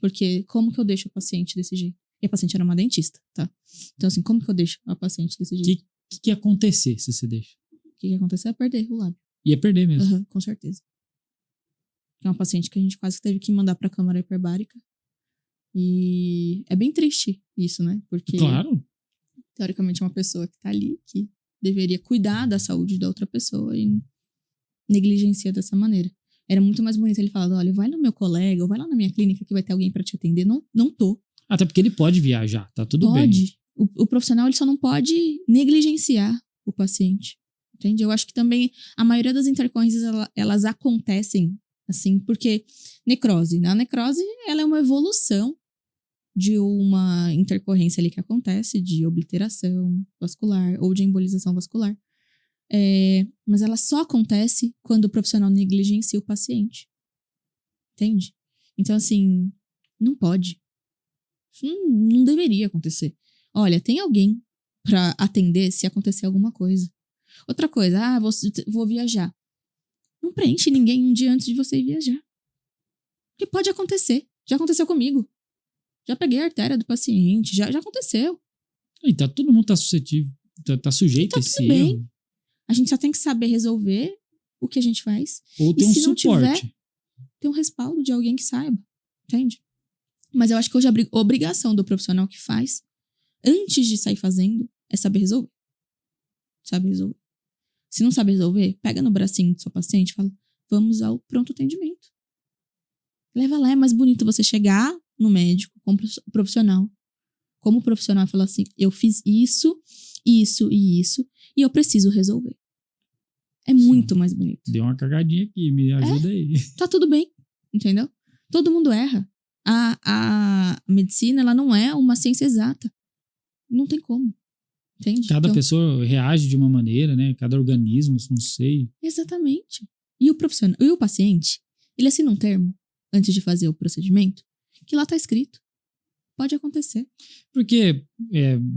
Porque como que eu deixo a paciente desse jeito? E a paciente era uma dentista, tá? Então, assim, como que eu deixo a paciente desse jeito? O que ia acontecer se você deixa? O que ia acontecer é perder o lábio. Ia perder mesmo? Com certeza. É uma paciente que a gente quase teve que mandar pra câmara hiperbárica. E é bem triste isso, né? Porque, claro, teoricamente, é uma pessoa que tá ali, que deveria cuidar da saúde da outra pessoa e negligencia dessa maneira. Era muito mais bonito ele falar, olha, vai no meu colega, ou vai lá na minha clínica que vai ter alguém pra te atender. Não tô. Até porque ele pode viajar, tá tudo bem. Pode. O profissional, ele só não pode negligenciar o paciente. Entende? Eu acho que também a maioria das intercorrências, elas acontecem assim, porque necrose. A necrose, ela é uma evolução de uma intercorrência ali que acontece, de obliteração vascular ou de embolização vascular. Mas ela só acontece quando o profissional negligencia o paciente. Entende? Então, assim, não pode. Não deveria acontecer. Olha, tem alguém pra atender se acontecer alguma coisa. Outra coisa, vou viajar. Não preenche ninguém um dia antes de você ir viajar. Porque pode acontecer. Já aconteceu comigo. Já peguei a artéria do paciente. Já aconteceu. Então, todo mundo tá suscetível. Tá sujeito a esse erro. A gente só tem que saber resolver o que a gente faz. Ou ter um suporte. Não tiver, ter um respaldo de alguém que saiba. Entende? Mas eu acho que hoje a obrigação do profissional que faz, antes de sair fazendo, é saber resolver. Sabe resolver. Se não sabe resolver, pega no bracinho do seu paciente e fala, vamos ao pronto atendimento. Leva lá, é mais bonito você chegar no médico, com o profissional, como profissional, falar assim, eu fiz isso, isso e isso, e eu preciso resolver. É muito mais bonito. Deu uma cagadinha aqui, me ajuda aí. Tá tudo bem, entendeu? Todo mundo erra. A medicina, ela não é uma ciência exata. Não tem como, entende? Cada pessoa reage de uma maneira, né? Cada organismo, não sei. Exatamente. E o profissional, e o paciente, ele assina um termo antes de fazer o procedimento, que lá tá escrito. Pode acontecer. Porque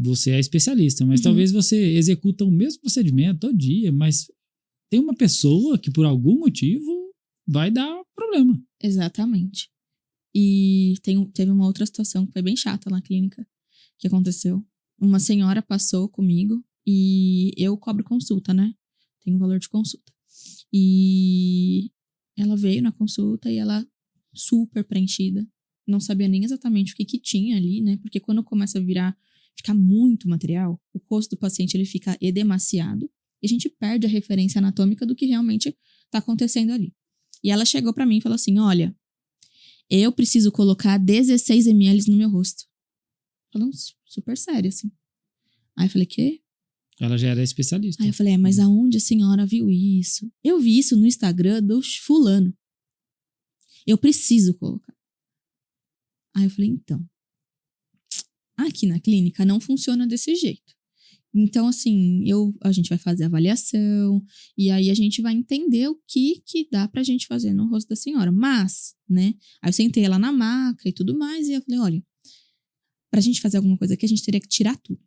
você é especialista, mas talvez você executa o mesmo procedimento todo dia, mas tem uma pessoa que por algum motivo vai dar problema. Exatamente. E teve uma outra situação que foi bem chata na clínica que aconteceu. Uma senhora passou comigo e eu cobro consulta, né? Tem um valor de consulta. E ela veio na consulta e ela super preenchida. Não sabia nem exatamente o que tinha ali, né? Porque quando começa a ficar muito material, o rosto do paciente ele fica edemaciado e a gente perde a referência anatômica do que realmente tá acontecendo ali. E ela chegou pra mim e falou assim, olha, eu preciso colocar 16 ml no meu rosto. Falando super sério, assim. Aí eu falei, quê? Ela já era especialista. Aí eu falei, mas aonde a senhora viu isso? Eu vi isso no Instagram do fulano. Eu preciso colocar. Aí eu falei, então, aqui na clínica não funciona desse jeito. Então, assim, a gente vai fazer a avaliação e aí a gente vai entender o que dá pra gente fazer no rosto da senhora. Mas, né, aí eu sentei ela na maca e tudo mais e eu falei, olha, pra gente fazer alguma coisa aqui, a gente teria que tirar tudo.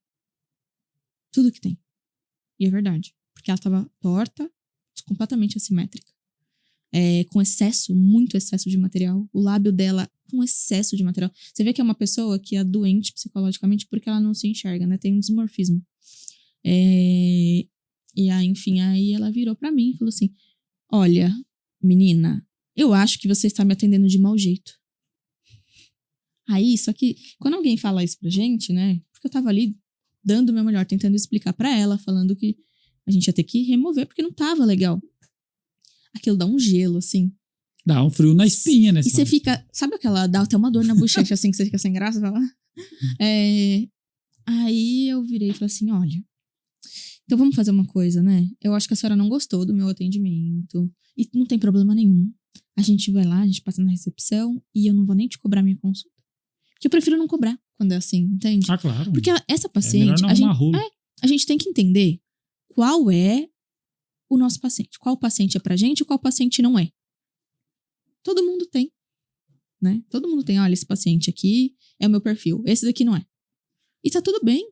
Tudo que tem. E é verdade. Porque ela tava torta, completamente assimétrica. Com excesso, muito excesso de material. O lábio dela com excesso de material. Você vê que é uma pessoa que é doente psicologicamente porque ela não se enxerga, né? Tem um dismorfismo. E aí, enfim, aí ela virou pra mim e falou assim, olha, menina, eu acho que você está me atendendo de mau jeito. Aí, só que quando alguém fala isso pra gente, né? Porque eu tava ali dando o meu melhor, tentando explicar pra ela, falando que a gente ia ter que remover porque não tava legal. Aquilo dá um gelo, assim. Dá um frio na espinha, né? E você fica... Sabe aquela... Dá até uma dor na bochecha, assim, que você fica sem graça? Fala. Aí eu virei e falei assim, olha... Então vamos fazer uma coisa, né? Eu acho que a senhora não gostou do meu atendimento. E não tem problema nenhum. A gente vai lá, a gente passa na recepção e eu não vou nem te cobrar minha consulta. Porque eu prefiro não cobrar quando é assim, entende? Ah, claro. Porque essa paciente... a gente tem que entender qual é o nosso paciente. Qual paciente é pra gente e qual paciente não é. Todo mundo tem, né? Todo mundo tem, olha, esse paciente aqui é o meu perfil, esse daqui não é. E tá tudo bem.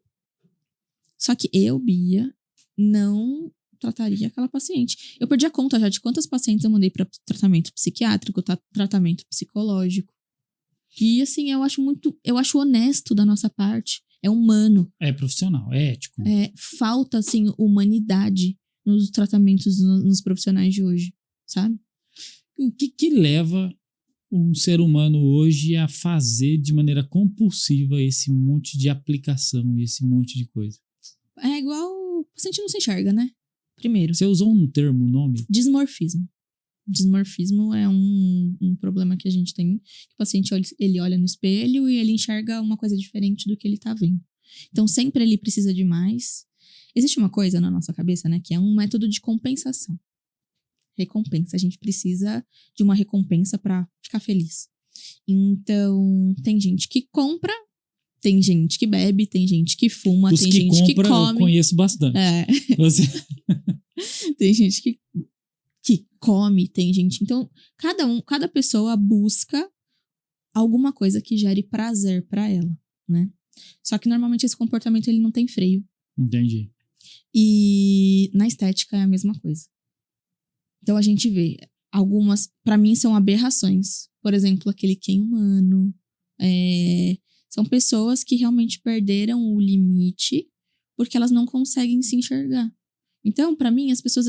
Só que eu, Bia, não trataria aquela paciente. Eu perdi a conta já de quantas pacientes eu mandei pra tratamento psiquiátrico, tratamento psicológico. E assim, eu acho honesto da nossa parte. É humano. É profissional, é ético. Falta, assim, humanidade nos tratamentos nos profissionais de hoje, sabe? O que leva um ser humano hoje a fazer de maneira compulsiva esse monte de aplicação e esse monte de coisa? É igual o paciente não se enxerga, né? Primeiro. Você usou um termo, um nome? Dismorfismo. Dismorfismo é um problema que a gente tem. O paciente ele olha no espelho e ele enxerga uma coisa diferente do que ele tá vendo. Então, sempre ele precisa de mais. Existe uma coisa na nossa cabeça, né? Que é um método de compensação. Recompensa. A gente precisa de uma recompensa pra ficar feliz. Então, tem gente que compra, tem gente que bebe, tem gente que fuma, tem gente que come. Eu conheço bastante. Você... Tem gente que come, tem gente... Então, cada pessoa busca alguma coisa que gere prazer pra ela, né? Só que normalmente esse comportamento ele não tem freio. Entendi. E na estética é a mesma coisa. Então a gente vê algumas, pra mim, são aberrações. Por exemplo, aquele Ken humano. São pessoas que realmente perderam o limite porque elas não conseguem se enxergar. Então, pra mim, as pessoas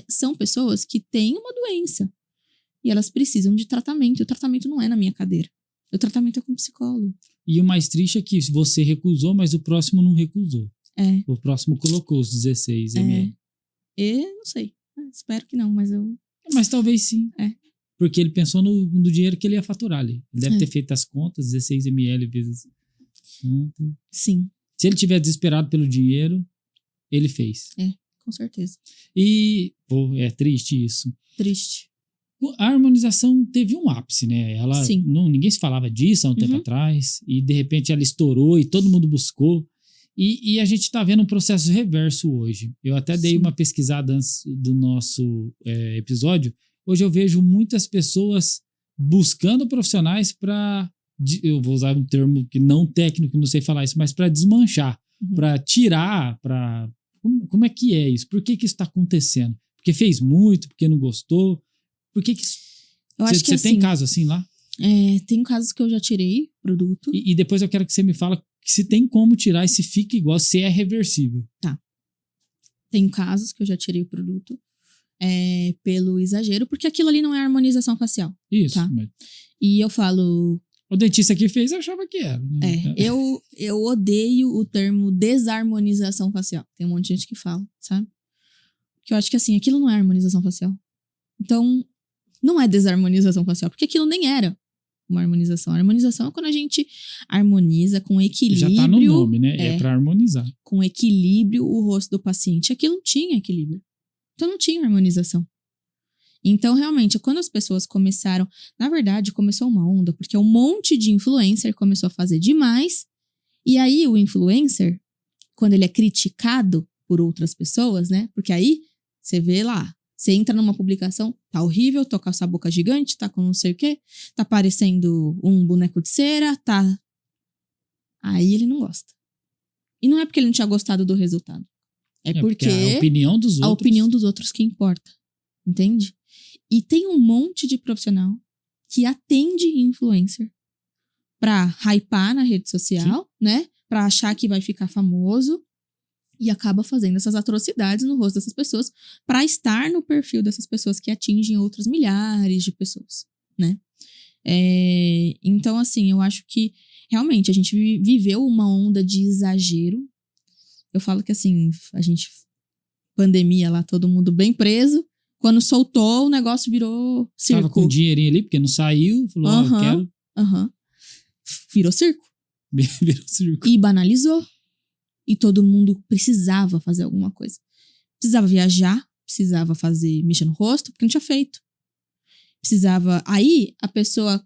são pessoas que têm uma doença e elas precisam de tratamento. E o tratamento não é na minha cadeira. O tratamento é com psicólogo. E o mais triste é que você recusou, mas o próximo não recusou. É. O próximo colocou os 16 ml. Não sei. Espero que não, mas eu... Mas talvez sim. É. Porque ele pensou no dinheiro que ele ia faturar ali. Ele deve ter feito as contas, 16 ml vezes... conta. Sim. Se ele tiver desesperado pelo dinheiro, ele fez. Com certeza. E, pô, é triste isso. Triste. A harmonização teve um ápice, né? Ela, Sim. ninguém se falava disso há um tempo atrás, e de repente ela estourou e todo mundo buscou. E a gente está vendo um processo reverso hoje. Eu até dei uma pesquisada antes do nosso episódio. Hoje eu vejo muitas pessoas buscando profissionais para, eu vou usar um termo que não técnico, não sei falar isso, mas para desmanchar, para tirar, para... Como é que é isso? Por que isso está acontecendo? Porque fez muito, porque não gostou? Por que isso... Eu acho que Você assim, tem caso assim lá? Tem casos que eu já tirei produto. E depois eu quero que você me fale se tem como tirar e se fica igual, se é reversível. Tá. Tem casos que eu já tirei o produto pelo exagero, porque aquilo ali não é harmonização facial. Isso. Tá? Mas... E eu falo... O dentista que fez, eu achava que era. Né? Eu odeio o termo desarmonização facial. Tem um monte de gente que fala, sabe? Que eu acho que assim, aquilo não é harmonização facial. Então, não é desarmonização facial, porque aquilo nem era uma harmonização. A harmonização é quando a gente harmoniza com equilíbrio. Já tá no nome, né? É pra harmonizar. Com equilíbrio o rosto do paciente. Aquilo não tinha equilíbrio. Então, não tinha harmonização. Então, realmente, quando as pessoas começaram... Na verdade, começou uma onda, porque um monte de influencer começou a fazer demais. E aí, o influencer, quando ele é criticado por outras pessoas, né? Porque aí, você vê lá, você entra numa publicação, tá horrível, tô com essa boca gigante, tá com não sei o quê, tá parecendo um boneco de cera, tá... Aí ele não gosta. E não é porque ele não tinha gostado do resultado. É porque a opinião dos outros... A opinião dos outros que importa. Entende? E tem um monte de profissional que atende influencer pra hypar na rede social, né? Pra achar que vai ficar famoso e acaba fazendo essas atrocidades no rosto dessas pessoas pra estar no perfil dessas pessoas que atingem outros milhares de pessoas, né? Então, assim, eu acho que realmente a gente viveu uma onda de exagero. Eu falo que, assim, pandemia lá, todo mundo bem preso. Quando soltou, o negócio virou circo. Tava com um dinheirinho ali, porque não saiu. Falou, eu quero. Virou circo. Virou circo. E banalizou. E todo mundo precisava fazer alguma coisa. Precisava viajar, precisava mexer no rosto, porque não tinha feito. Precisava... Aí, a pessoa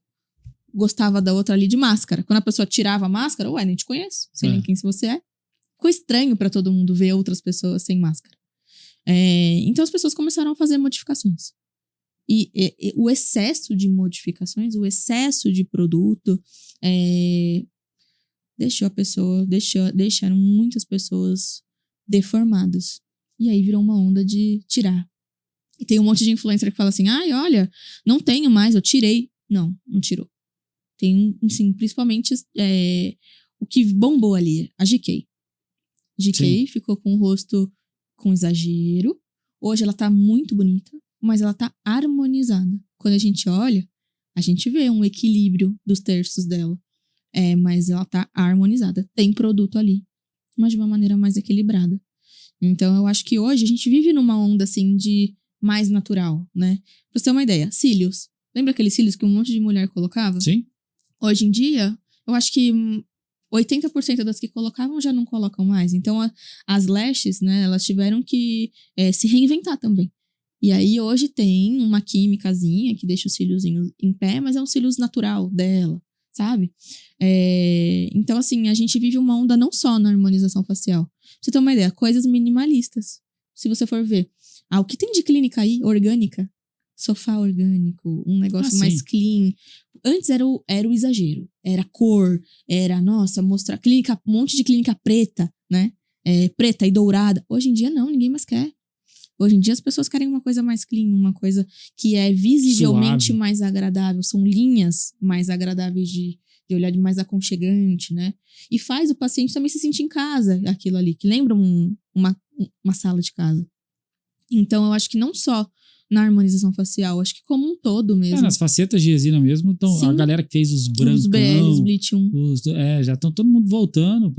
gostava da outra ali de máscara. Quando a pessoa tirava a máscara, ué, nem te conheço. Sei nem quem você é. Ficou estranho pra todo mundo ver outras pessoas sem máscara. Então as pessoas começaram a fazer modificações. E o excesso de modificações, o excesso de produto deixaram muitas pessoas deformadas. E aí virou uma onda de tirar. E tem um monte de influencer que fala assim, ai, olha, não tenho mais, eu tirei. Não tirou. Tem, assim, principalmente o que bombou ali, a GK. GK ficou com o rosto com exagero. Hoje ela tá muito bonita, mas ela tá harmonizada. Quando a gente olha, a gente vê um equilíbrio dos terços dela. Mas ela tá harmonizada. Tem produto ali, mas de uma maneira mais equilibrada. Então eu acho que hoje a gente vive numa onda assim de mais natural, né? Pra você ter uma ideia, cílios. Lembra aqueles cílios que um monte de mulher colocava? Sim. Hoje em dia, eu acho que 80% das que colocavam já não colocam mais. Então, as lashes, né, elas tiveram que se reinventar também. E aí, hoje tem uma químicazinha que deixa os cíliozinhos em pé, mas é um cílios natural dela, sabe? Então, assim, a gente vive uma onda não só na harmonização facial. Pra você ter uma ideia, coisas minimalistas. Se você for ver, o que tem de clínica aí, orgânica? Sofá orgânico, um negócio mais clean. Antes era o exagero. Era cor, era, nossa, mostrar clínica, um monte de clínica preta, né? Preta e dourada. Hoje em dia não, ninguém mais quer. Hoje em dia as pessoas querem uma coisa mais clean, uma coisa que é visivelmente suave, mais agradável. São linhas mais agradáveis de olhar, de mais aconchegante, né? E faz o paciente também se sentir em casa, aquilo ali, que lembra uma sala de casa. Então eu acho que não só na harmonização facial, acho que como um todo mesmo. Nas facetas de resina mesmo, então a galera que fez os brancão, os BLs, Bleach 1. Já estão todo mundo voltando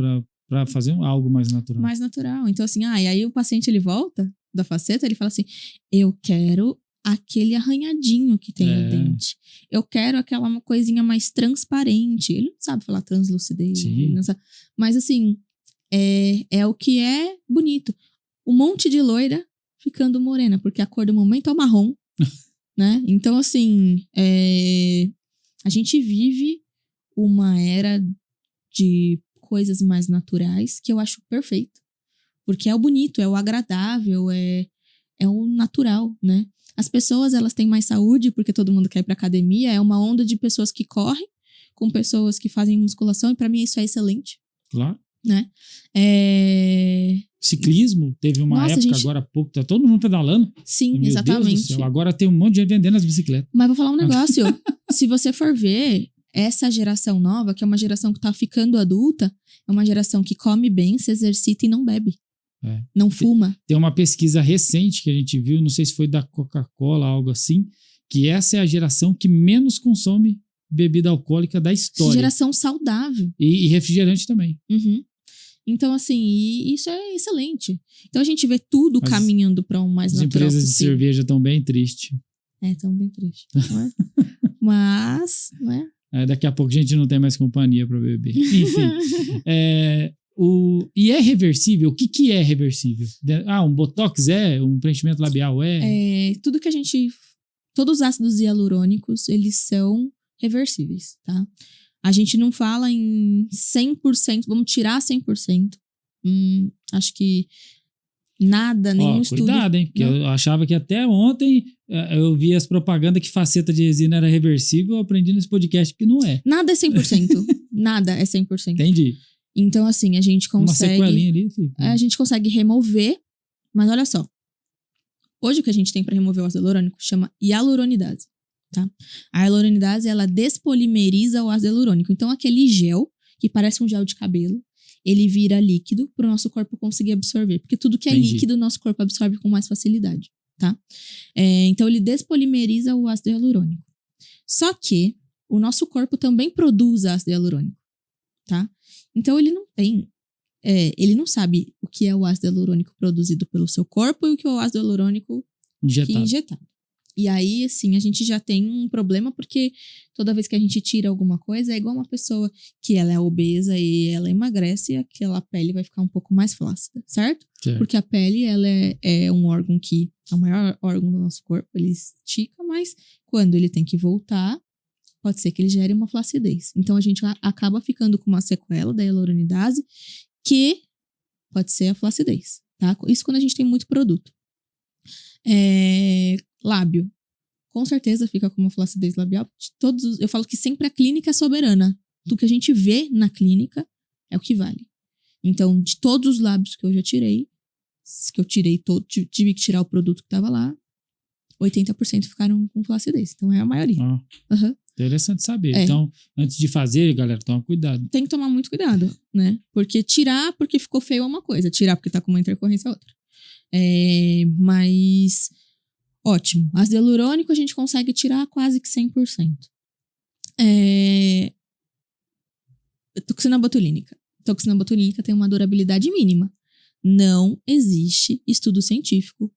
pra fazer algo mais natural. Mais natural. Então assim, e aí o paciente ele volta da faceta, ele fala assim, eu quero aquele arranhadinho que tem no dente. Eu quero aquela coisinha mais transparente. Ele não sabe falar translucidez. Ele não sabe. Mas assim, é o que é bonito. Um monte de loira ficando morena, porque a cor do momento é o marrom, né? Então, assim, a gente vive uma era de coisas mais naturais que eu acho perfeito. Porque é o bonito, é o agradável, é o natural, né? As pessoas, elas têm mais saúde porque todo mundo quer ir pra academia. É uma onda de pessoas que correm com pessoas que fazem musculação. E pra mim isso é excelente. Claro. Né? Ciclismo, teve uma época agora há pouco, tá todo mundo pedalando. Sim, Meu exatamente. Deus do céu, agora tem um monte de gente vendendo as bicicletas. Mas vou falar um negócio. Se você for ver, essa geração nova, que é uma geração que tá ficando adulta, é uma geração que come bem, se exercita e não bebe. Não fuma. Tem uma pesquisa recente que a gente viu, não sei se foi da Coca-Cola, algo assim, que essa é a geração que menos consome bebida alcoólica da história. Geração saudável. E refrigerante também. Uhum. Então, assim, isso é excelente. Então, a gente vê tudo caminhando para um mais natural possível. As empresas de cerveja estão bem tristes. Estão bem tristes. Mas, né? Daqui a pouco a gente não tem mais companhia para beber. Enfim. E é reversível? O que é reversível? Um botox um preenchimento labial tudo que a gente... Todos os ácidos hialurônicos, eles são reversíveis, tá? A gente não fala em 100%, vamos tirar 100%. Acho que nada, nenhum estudo... Cuidado, hein? Porque eu achava que até ontem eu vi as propagandas que faceta de resina era reversível, eu aprendi nesse podcast que não é. Nada é 100%. Nada é 100%. Entendi. Então, assim, a gente consegue... Uma sequelinha ali. Assim. A gente consegue remover, mas olha só. Hoje o que a gente tem para remover o ácido hialurônico chama hialuronidase, tá? A hialuronidase, ela despolimeriza o ácido hialurônico. Então, aquele gel, que parece um gel de cabelo, ele vira líquido para o nosso corpo conseguir absorver. Porque tudo que é líquido, o nosso corpo absorve com mais facilidade, tá? Então, ele despolimeriza o ácido hialurônico. Só que o nosso corpo também produz ácido hialurônico, tá? Então, ele não tem... ele não sabe o que é o ácido hialurônico produzido pelo seu corpo e o que é o ácido hialurônico injetado. E aí, assim, a gente já tem um problema porque toda vez que a gente tira alguma coisa, é igual uma pessoa que ela é obesa e ela emagrece e aquela pele vai ficar um pouco mais flácida, certo? Porque a pele, ela é um órgão que é o maior órgão do nosso corpo, ele estica, mas quando ele tem que voltar, pode ser que ele gere uma flacidez. Então, a gente acaba ficando com uma sequela da hialuronidase que pode ser a flacidez, tá? Isso quando a gente tem muito produto. Lábio. Com certeza fica com uma flacidez labial. Eu falo que sempre a clínica é soberana. Do que a gente vê na clínica é o que vale. Então, de todos os lábios que eu já tirei, tive que tirar o produto que estava lá, 80% ficaram com flacidez. Então, é a maioria. Interessante saber. Então, antes de fazer, galera, toma cuidado. Tem que tomar muito cuidado, né? Porque tirar porque ficou feio é uma coisa. Tirar porque tá com uma intercorrência é outra. Mas, ótimo. Ácido hialurônico a gente consegue tirar quase que 100%. Toxina botulínica. Toxina botulínica tem uma durabilidade mínima. Não existe estudo científico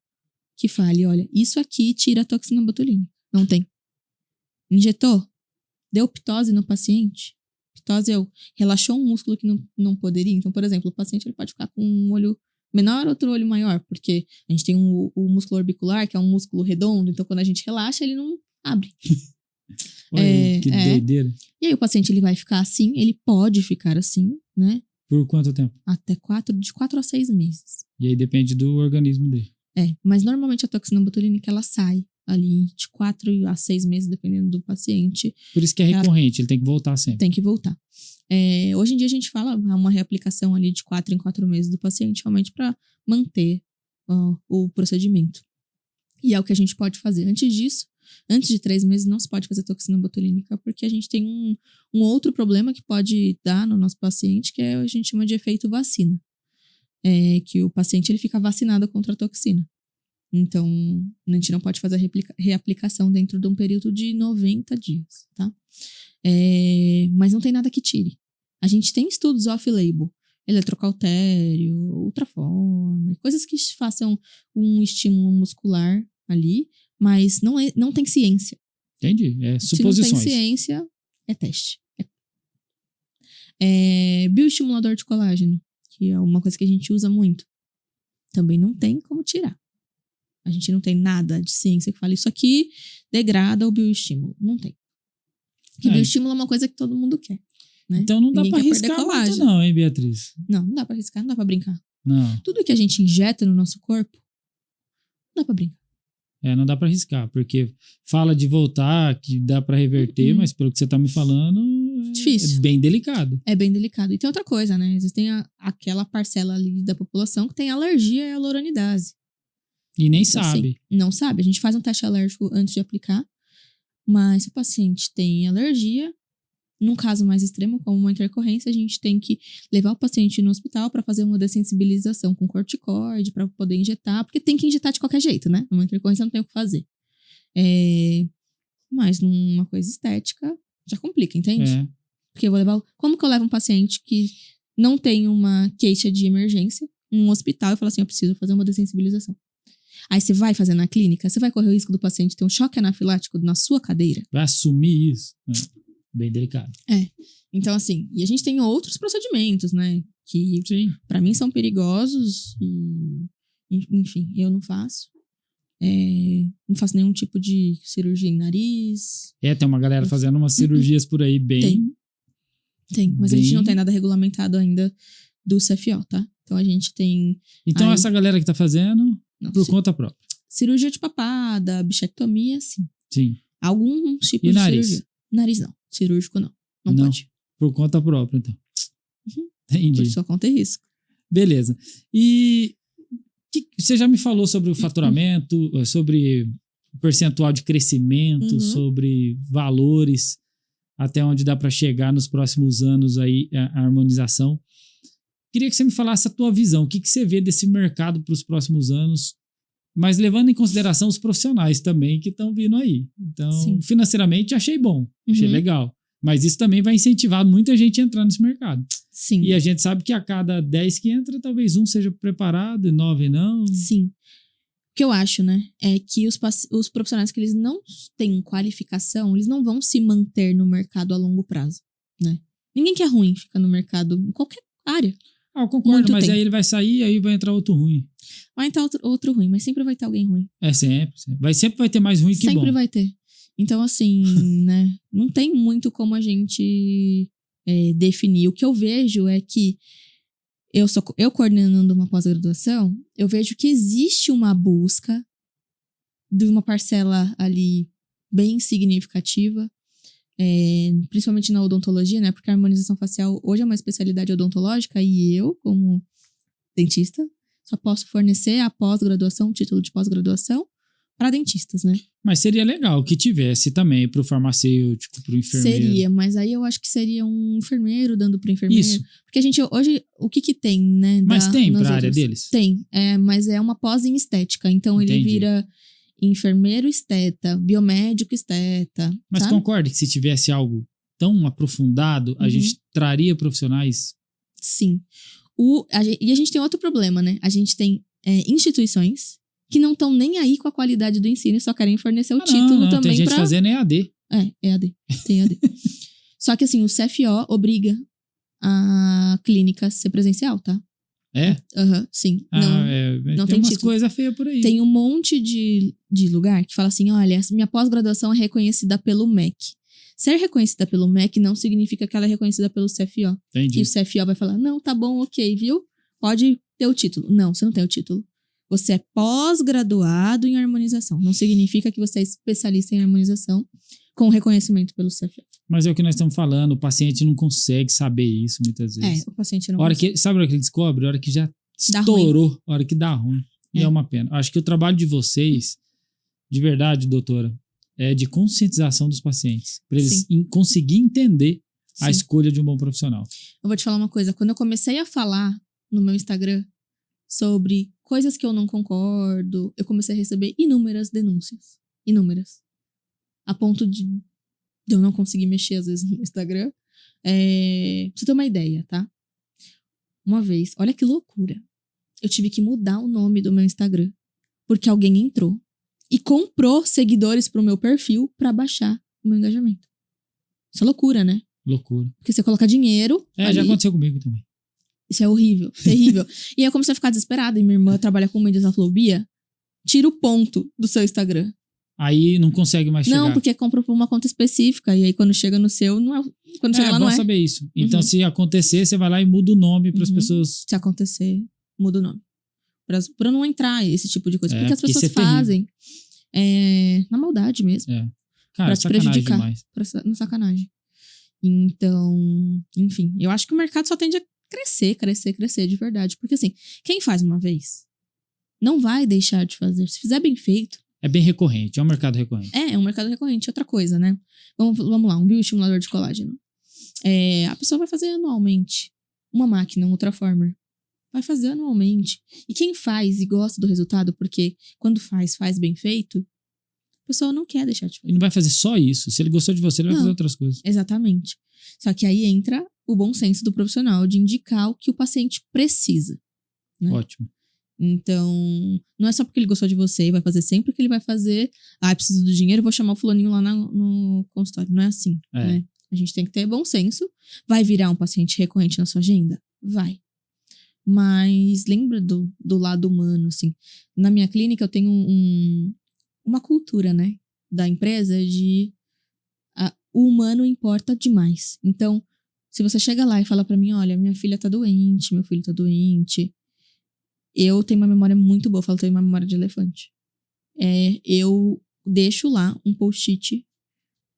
que fale, olha, isso aqui tira a toxina botulínica. Não tem. Injetou? Deu ptose no paciente? Ptose relaxou um músculo que não poderia. Então, por exemplo, o paciente ele pode ficar com um olho menor, outro olho maior, porque a gente tem o músculo orbicular, que é um músculo redondo, então quando a gente relaxa, ele não abre. Olha, que doideira. E aí o paciente ele vai ficar assim, ele pode ficar assim, né? Por quanto tempo? Até de 4 a 6 meses. E aí depende do organismo dele. Mas normalmente a toxina botulínica, ela sai ali de 4 a 6 meses, dependendo do paciente. Por isso que é recorrente, ele tem que voltar sempre. Tem que voltar. Hoje em dia a gente fala uma reaplicação ali de 4 em 4 meses do paciente, realmente para manter o procedimento. E é o que a gente pode fazer. Antes disso, antes de 3 meses, não se pode fazer toxina botulínica, porque a gente tem um outro problema que pode dar no nosso paciente, que a gente chama de efeito vacina. Que o paciente ele fica vacinado contra a toxina. Então, a gente não pode fazer a reaplicação dentro de um período de 90 dias, tá? Mas não tem nada que tire. A gente tem estudos off-label, eletrocautério, ultraforme, coisas que façam um estímulo muscular ali, mas não tem ciência. Entendi. É Se suposições. não tem ciência, é teste. Bioestimulador de colágeno, que é uma coisa que a gente usa muito. Também não tem como tirar. A gente não tem nada de ciência que fale isso aqui degrada o bioestímulo. Não tem. Porque bioestímulo é uma coisa que todo mundo quer. Né? Então não dá Ninguém pra quer perder arriscar muito colágeno. não, hein, Beatriz? Não dá pra arriscar, não dá pra brincar. Não. Tudo que a gente injeta no nosso corpo, não dá pra brincar. Não dá pra arriscar, porque fala de voltar, que dá pra reverter, mas pelo que você tá me falando, Difícil. É bem delicado. É bem delicado. E tem outra coisa, né? Existem aquela parcela ali da população que tem alergia à hyaluronidase. E nem Então, sabe. Assim, não sabe. A gente faz um teste alérgico antes de aplicar, mas se o paciente tem alergia, num caso mais extremo, como uma intercorrência, a gente tem que levar o paciente no hospital para fazer uma dessensibilização com corticoide, para poder injetar, porque tem que injetar de qualquer jeito, né? Numa intercorrência não tem o que fazer. Mas numa coisa estética, já complica, entende? Porque eu vou levar... Como que eu levo um paciente que não tem uma queixa de emergência num hospital e falo assim, eu preciso fazer uma dessensibilização? Aí você vai fazer na clínica, você vai correr o risco do paciente ter um choque anafilático na sua cadeira. Vai assumir isso. Bem delicado. Então, assim, e a gente tem outros procedimentos, né? Que, pra mim, são perigosos e, enfim, eu não faço. Não faço nenhum tipo de cirurgia em nariz. Tem uma galera fazendo umas cirurgias por aí bem... Tem, mas a gente não tem nada regulamentado ainda do CFO, tá? Então a gente tem... Então essa galera que tá fazendo, por conta própria. Cirurgia de papada, bichectomia, sim. Sim. Algum tipo de nariz? cirurgia. Nariz não. Cirúrgico não. Não pode. Por conta própria, então. Entendi. Por sua conta e risco. Beleza. E você já me falou sobre o faturamento, sobre o percentual de crescimento, sobre valores, até onde dá para chegar nos próximos anos aí a harmonização. Queria que você me falasse a tua visão. O que você vê desse mercado para os próximos anos, mas levando em consideração os profissionais também que estão vindo aí. Então, financeiramente, achei bom, achei legal. Mas isso também vai incentivar muita gente a entrar nesse mercado. Sim. E a gente sabe que a cada 10 que entra, talvez um seja preparado e 9 não. Sim. O que eu acho, né, é que os profissionais que eles não têm qualificação, eles não vão se manter no mercado a longo prazo, né? Ninguém que é ruim fica no mercado em qualquer área. Eu concordo, mas aí ele vai sair, aí vai entrar outro ruim. Vai entrar outro ruim, mas sempre vai ter alguém ruim. Sempre vai ter mais ruim que bom. Sempre vai ter. Então, assim, né, não tem muito como a gente definir. O que eu vejo é que eu coordenando uma pós-graduação, eu vejo que existe uma busca de uma parcela ali bem significativa, principalmente na odontologia, né? Porque a harmonização facial hoje é uma especialidade odontológica e eu, como dentista, só posso fornecer a pós-graduação, o título de pós-graduação, para dentistas, né? Mas seria legal que tivesse também para o farmacêutico, para o enfermeiro. Seria, mas aí eu acho que seria um enfermeiro dando para enfermeiro. Isso. Porque a gente hoje, o que tem, né? Mas tem para a área deles? Tem, mas é uma pós em estética. Então ele vira enfermeiro esteta, biomédico esteta. Mas sabe? concorda que se tivesse algo tão aprofundado, a gente traria profissionais? Sim. E a gente tem outro problema, né? A gente tem instituições que não estão nem aí com a qualidade do ensino e só querem fornecer o título também. Tem gente fazendo EAD. EAD. Tem EAD. Só que assim, o CFO obriga a clínica a ser presencial, tá? Sim. Não tem umas coisas feias por aí. Tem um monte de lugar que fala assim, olha, minha pós-graduação é reconhecida pelo MEC. Ser reconhecida pelo MEC não significa que ela é reconhecida pelo CFO. Entendi. E o CFO vai falar, não, tá bom, ok, viu? Pode ter o título. Não, você não tem o título. Você é pós-graduado em harmonização. Não significa que você é especialista em harmonização com reconhecimento pelo CFO. Mas é o que nós estamos falando, o paciente não consegue saber isso muitas vezes. O paciente não consegue. Sabe a hora que ele descobre? A hora que já estourou, a hora que dá ruim. E é uma pena. Acho que o trabalho de vocês, de verdade, doutora, é de conscientização dos pacientes. Para eles conseguirem entender a escolha de um bom profissional. Eu vou te falar uma coisa. Quando eu comecei a falar no meu Instagram sobre coisas que eu não concordo, eu comecei a receber inúmeras denúncias. Inúmeras. A ponto de eu não conseguir mexer, às vezes, no Instagram. Pra você ter uma ideia, tá? Uma vez, olha que loucura. Eu tive que mudar o nome do meu Instagram. Porque alguém entrou e comprou seguidores pro meu perfil pra baixar o meu engajamento. Isso é loucura, né? Loucura. Porque você coloca dinheiro. Já ali, aconteceu comigo também. isso é horrível, terrível. E aí eu comecei a ficar desesperada. E minha irmã trabalha com mídias, ela falou: Bia, tira o ponto do seu Instagram. Aí não consegue mais chegar. Não, porque compra por uma conta específica. E aí quando chega no seu, não é. Quando chega lá, bom não é. saber isso. Então, se acontecer, você vai lá e muda o nome para as pessoas. Se acontecer, muda o nome. Pra não entrar esse tipo de coisa. Porque as porque pessoas isso é fazem na maldade mesmo. Cara, Pra te sacanagem prejudicar. demais. Na sacanagem. Então, enfim. Eu acho que o mercado só tende a crescer de verdade. Porque assim, quem faz uma vez não vai deixar de fazer. Se fizer bem feito. É bem recorrente, é um mercado recorrente. É um mercado recorrente. Outra coisa, né? Vamos lá, um bioestimulador de colágeno. A pessoa vai fazer anualmente. Uma máquina, um Ultraformer. Vai fazer anualmente. E quem faz e gosta do resultado, porque quando faz bem feito, a pessoa não quer deixar de fazer. Ele não vai fazer só isso. Se ele gostou de você, ele vai fazer outras coisas. Exatamente. Só que aí entra o bom senso do profissional de indicar o que o paciente precisa. Né? Ótimo. Então, não é só porque ele gostou de você e vai fazer sempre que ele vai fazer. Preciso do dinheiro, vou chamar o fulaninho lá no consultório. Não é assim, né? A gente tem que ter bom senso. Vai virar um paciente recorrente na sua agenda? Vai. Mas lembra do lado humano, assim. Na minha clínica, eu tenho uma cultura, né? Da empresa de... o humano importa demais. Então, se você chega lá e fala pra mim, olha, minha filha tá doente, meu filho tá doente... Eu tenho uma memória muito boa, eu falo que tenho uma memória de elefante. Eu deixo lá um post-it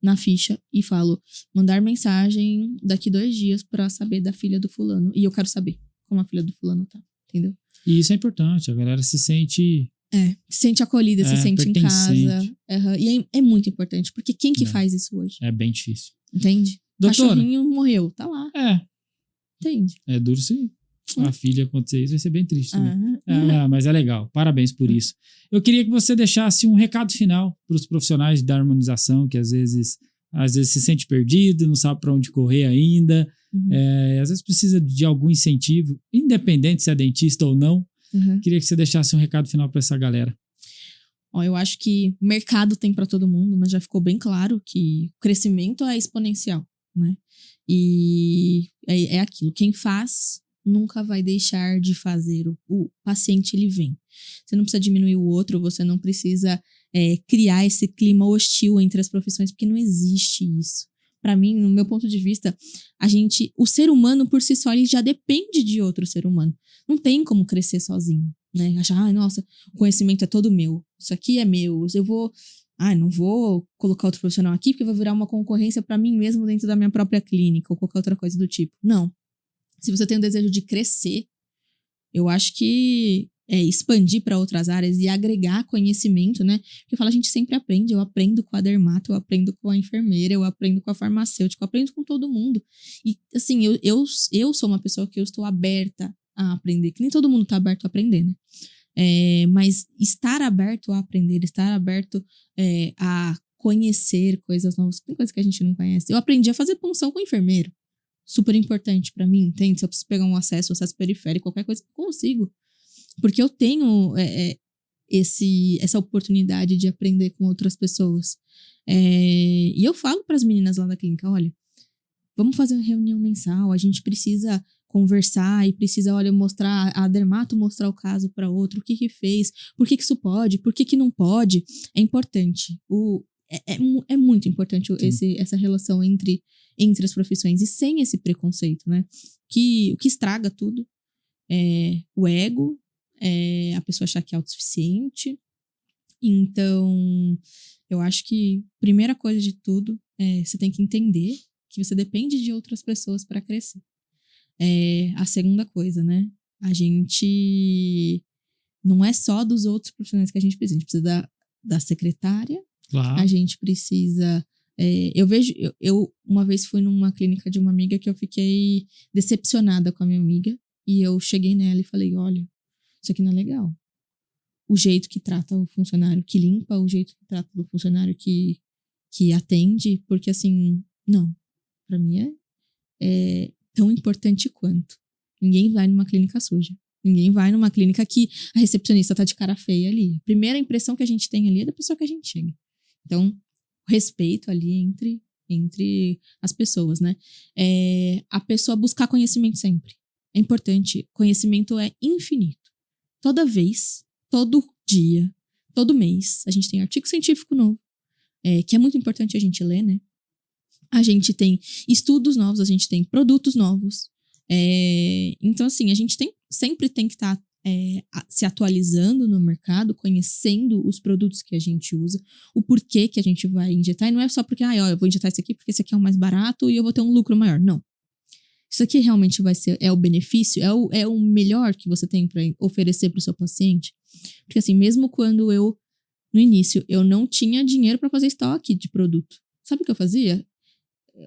na ficha e falo, mandar mensagem daqui 2 dias pra saber da filha do fulano. E eu quero saber como a filha do fulano tá, entendeu? E isso é importante, a galera se sente... Se sente acolhida, se sente em casa. E é muito importante, porque quem que faz isso hoje? É bem difícil. Entende? Doutora, cachorrinho morreu, tá lá. Entende? É duro se a filha acontecer isso, vai ser bem triste. Mas é legal, parabéns por isso. Eu queria que você deixasse um recado final para os profissionais da harmonização, que às vezes se sente perdido, não sabe para onde correr ainda, às vezes precisa de algum incentivo, independente se é dentista ou não. Queria que você deixasse um recado final para essa galera. Eu acho que mercado tem para todo mundo, mas já ficou bem claro que o crescimento é exponencial, né? E é aquilo, quem faz nunca vai deixar de fazer. O paciente, ele vem. Você não precisa diminuir o outro, você não precisa criar esse clima hostil entre as profissões, porque não existe isso. Para mim, no meu ponto de vista, o ser humano por si só, ele já depende de outro ser humano. Não tem como crescer sozinho, né? Achar, nossa, o conhecimento é todo meu. Isso aqui é meu. Não vou colocar outro profissional aqui porque vai virar uma concorrência para mim mesmo dentro da minha própria clínica ou qualquer outra coisa do tipo. Não. Se você tem o desejo de crescer, eu acho que expandir para outras áreas e agregar conhecimento, né? Porque eu falo, a gente sempre aprende. Eu aprendo com a dermato, eu aprendo com a enfermeira, eu aprendo com a farmacêutica, eu aprendo com todo mundo. E, assim, eu sou uma pessoa que eu estou aberta a aprender, que nem todo mundo está aberto a aprender, né? Mas estar aberto a aprender, estar aberto a conhecer coisas novas, tem coisas que a gente não conhece. Eu aprendi a fazer punção com o enfermeiro. Super importante pra mim, entende? Se eu preciso pegar um acesso periférico, qualquer coisa, eu consigo. Porque eu tenho essa oportunidade de aprender com outras pessoas. E eu falo pras meninas lá da clínica, olha, vamos fazer uma reunião mensal, a gente precisa conversar e precisa, olha, mostrar, a dermato mostrar o caso para outro, o que fez, por que isso pode, por que não pode. É importante. É muito importante essa relação entre as profissões e sem esse preconceito, né? O que estraga tudo é o ego, a pessoa achar que é autossuficiente. Então, eu acho que a primeira coisa de tudo você tem que entender que você depende de outras pessoas para crescer. A segunda coisa, né? A gente não é só dos outros profissionais que a gente precisa da secretária. Claro. A gente precisa... eu uma vez fui numa clínica de uma amiga que eu fiquei decepcionada com a minha amiga. E eu cheguei nela e falei, olha, isso aqui não é legal. O jeito que trata o funcionário que limpa, o jeito que trata o funcionário que atende. Porque assim, não. Pra mim é tão importante quanto. Ninguém vai numa clínica suja. Ninguém vai numa clínica que a recepcionista tá de cara feia ali. A primeira impressão que a gente tem ali é da pessoa que a gente chega. Então, respeito ali entre as pessoas, né? A pessoa buscar conhecimento sempre. É importante. Conhecimento é infinito. Toda vez, todo dia, todo mês, a gente tem artigo científico novo, que é muito importante a gente ler, né? A gente tem estudos novos, a gente tem produtos novos. Então, assim, a gente sempre tem que estar se atualizando no mercado, conhecendo os produtos que a gente usa, o porquê que a gente vai injetar. E não é só porque, eu vou injetar esse aqui porque esse aqui é o mais barato e eu vou ter um lucro maior. Não. Isso aqui realmente vai ser, o benefício, é o melhor que você tem para oferecer para o seu paciente. Porque assim, mesmo quando no início, eu não tinha dinheiro para fazer estoque de produto. Sabe o que eu fazia?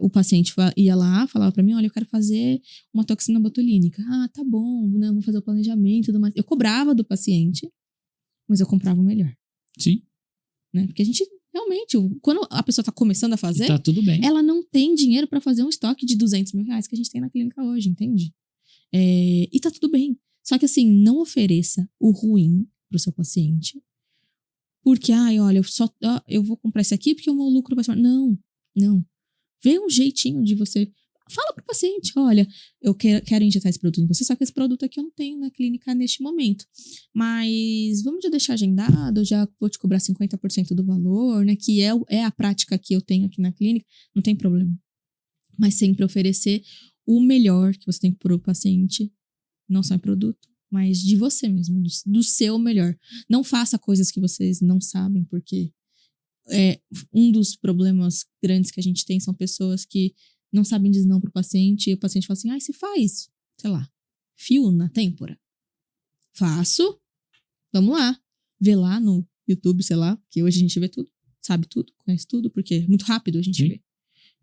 O paciente ia lá, falava pra mim, olha, eu quero fazer uma toxina botulínica. Tá bom, né, vou fazer o planejamento e tudo mais. Eu cobrava do paciente, mas eu comprava o melhor. Sim. Né? Porque a gente, realmente, quando a pessoa tá começando a fazer, tá tudo bem. Ela não tem dinheiro pra fazer um estoque de 200 mil reais que a gente tem na clínica hoje, entende? E tá tudo bem. Só que assim, não ofereça o ruim pro seu paciente. Porque, olha, eu vou comprar esse aqui porque o meu lucro vai ser... Não. Vê um jeitinho de você... Fala pro paciente, olha, eu quero injetar esse produto em você, só que esse produto aqui eu não tenho na clínica neste momento. Mas vamos já deixar agendado, eu já vou te cobrar 50% do valor, né? Que é a prática que eu tenho aqui na clínica, não tem problema. Mas sempre oferecer o melhor que você tem pro paciente, não só em produto, mas de você mesmo, do seu melhor. Não faça coisas que vocês não sabem, porque... um dos problemas grandes que a gente tem são pessoas que não sabem dizer não pro paciente, e o paciente fala assim, você faz, sei lá, fio na têmpora? Faço. Vamos lá. Vê lá no YouTube, sei lá, que hoje a gente vê tudo, sabe tudo, conhece tudo, porque é muito rápido a gente vê.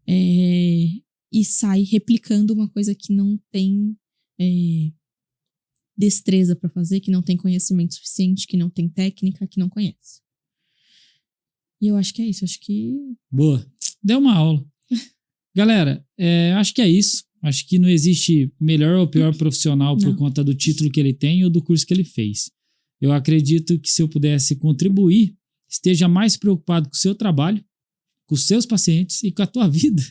E sai replicando uma coisa que não tem destreza pra fazer, que não tem conhecimento suficiente, que não tem técnica, que não conhece. E eu acho que é isso, acho que... Boa, deu uma aula. Galera, acho que é isso. Acho que não existe melhor ou pior profissional por conta do título que ele tem ou do curso que ele fez. Eu acredito que se eu pudesse contribuir, esteja mais preocupado com o seu trabalho, com os seus pacientes e com a tua vida.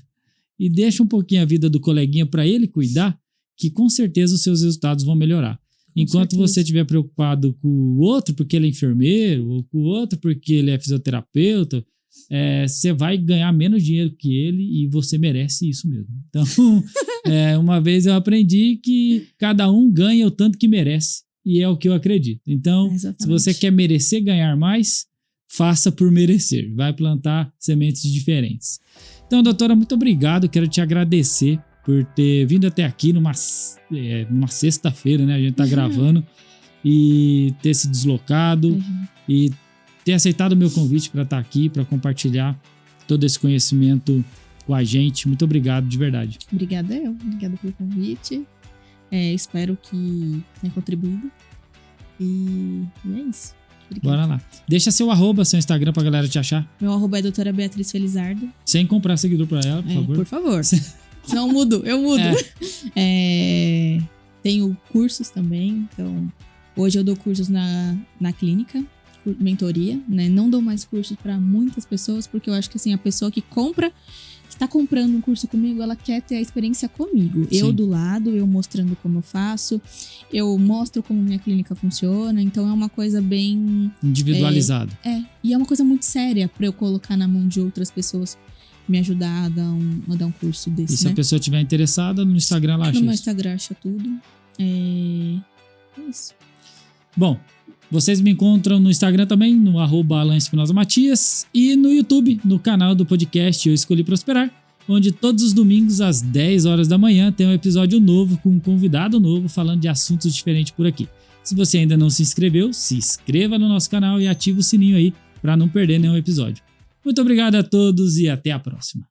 E deixa um pouquinho a vida do coleguinha para ele cuidar, que com certeza os seus resultados vão melhorar. Enquanto você estiver preocupado com o outro porque ele é enfermeiro, ou com o outro porque ele é fisioterapeuta, você vai ganhar menos dinheiro que ele e você merece isso mesmo. Então, uma vez eu aprendi que cada um ganha o tanto que merece, e é o que eu acredito. Então, se você quer merecer ganhar mais, faça por merecer. Vai plantar sementes diferentes. Então, doutora, muito obrigado. Quero te agradecer por ter vindo até aqui numa sexta-feira, né? A gente tá gravando e ter se deslocado e ter aceitado o meu convite para estar aqui, para compartilhar todo esse conhecimento com a gente. Muito obrigado, de verdade. Obrigada pelo convite. Espero que tenha contribuído. E é isso. Obrigada. Bora lá. Deixa seu @, seu Instagram pra galera te achar. Meu @ é doutora Beatriz Felizardo. Sem comprar seguidor pra ela, por favor. Por favor. Não mudo, eu mudo. Tenho cursos também, então hoje eu dou cursos na clínica, mentoria, né? Não dou mais cursos para muitas pessoas, porque eu acho que assim, a pessoa que tá comprando um curso comigo, ela quer ter a experiência comigo. Sim. Eu do lado, eu mostrando como eu faço, eu mostro como minha clínica funciona, então é uma coisa bem... individualizado. E é uma coisa muito séria para eu colocar na mão de outras pessoas me ajudar a dar um curso desse, E se a pessoa estiver interessada, no Instagram ela acha No meu Instagram acha tudo. É isso. Bom, vocês me encontram no Instagram também, no @AlanEspinosaMatias e no YouTube, no canal do podcast Eu Escolhi Prosperar, onde todos os domingos às 10 horas da manhã tem um episódio novo com um convidado novo falando de assuntos diferentes por aqui. Se você ainda não se inscreveu, se inscreva no nosso canal e ative o sininho aí para não perder nenhum episódio. Muito obrigado a todos e até a próxima.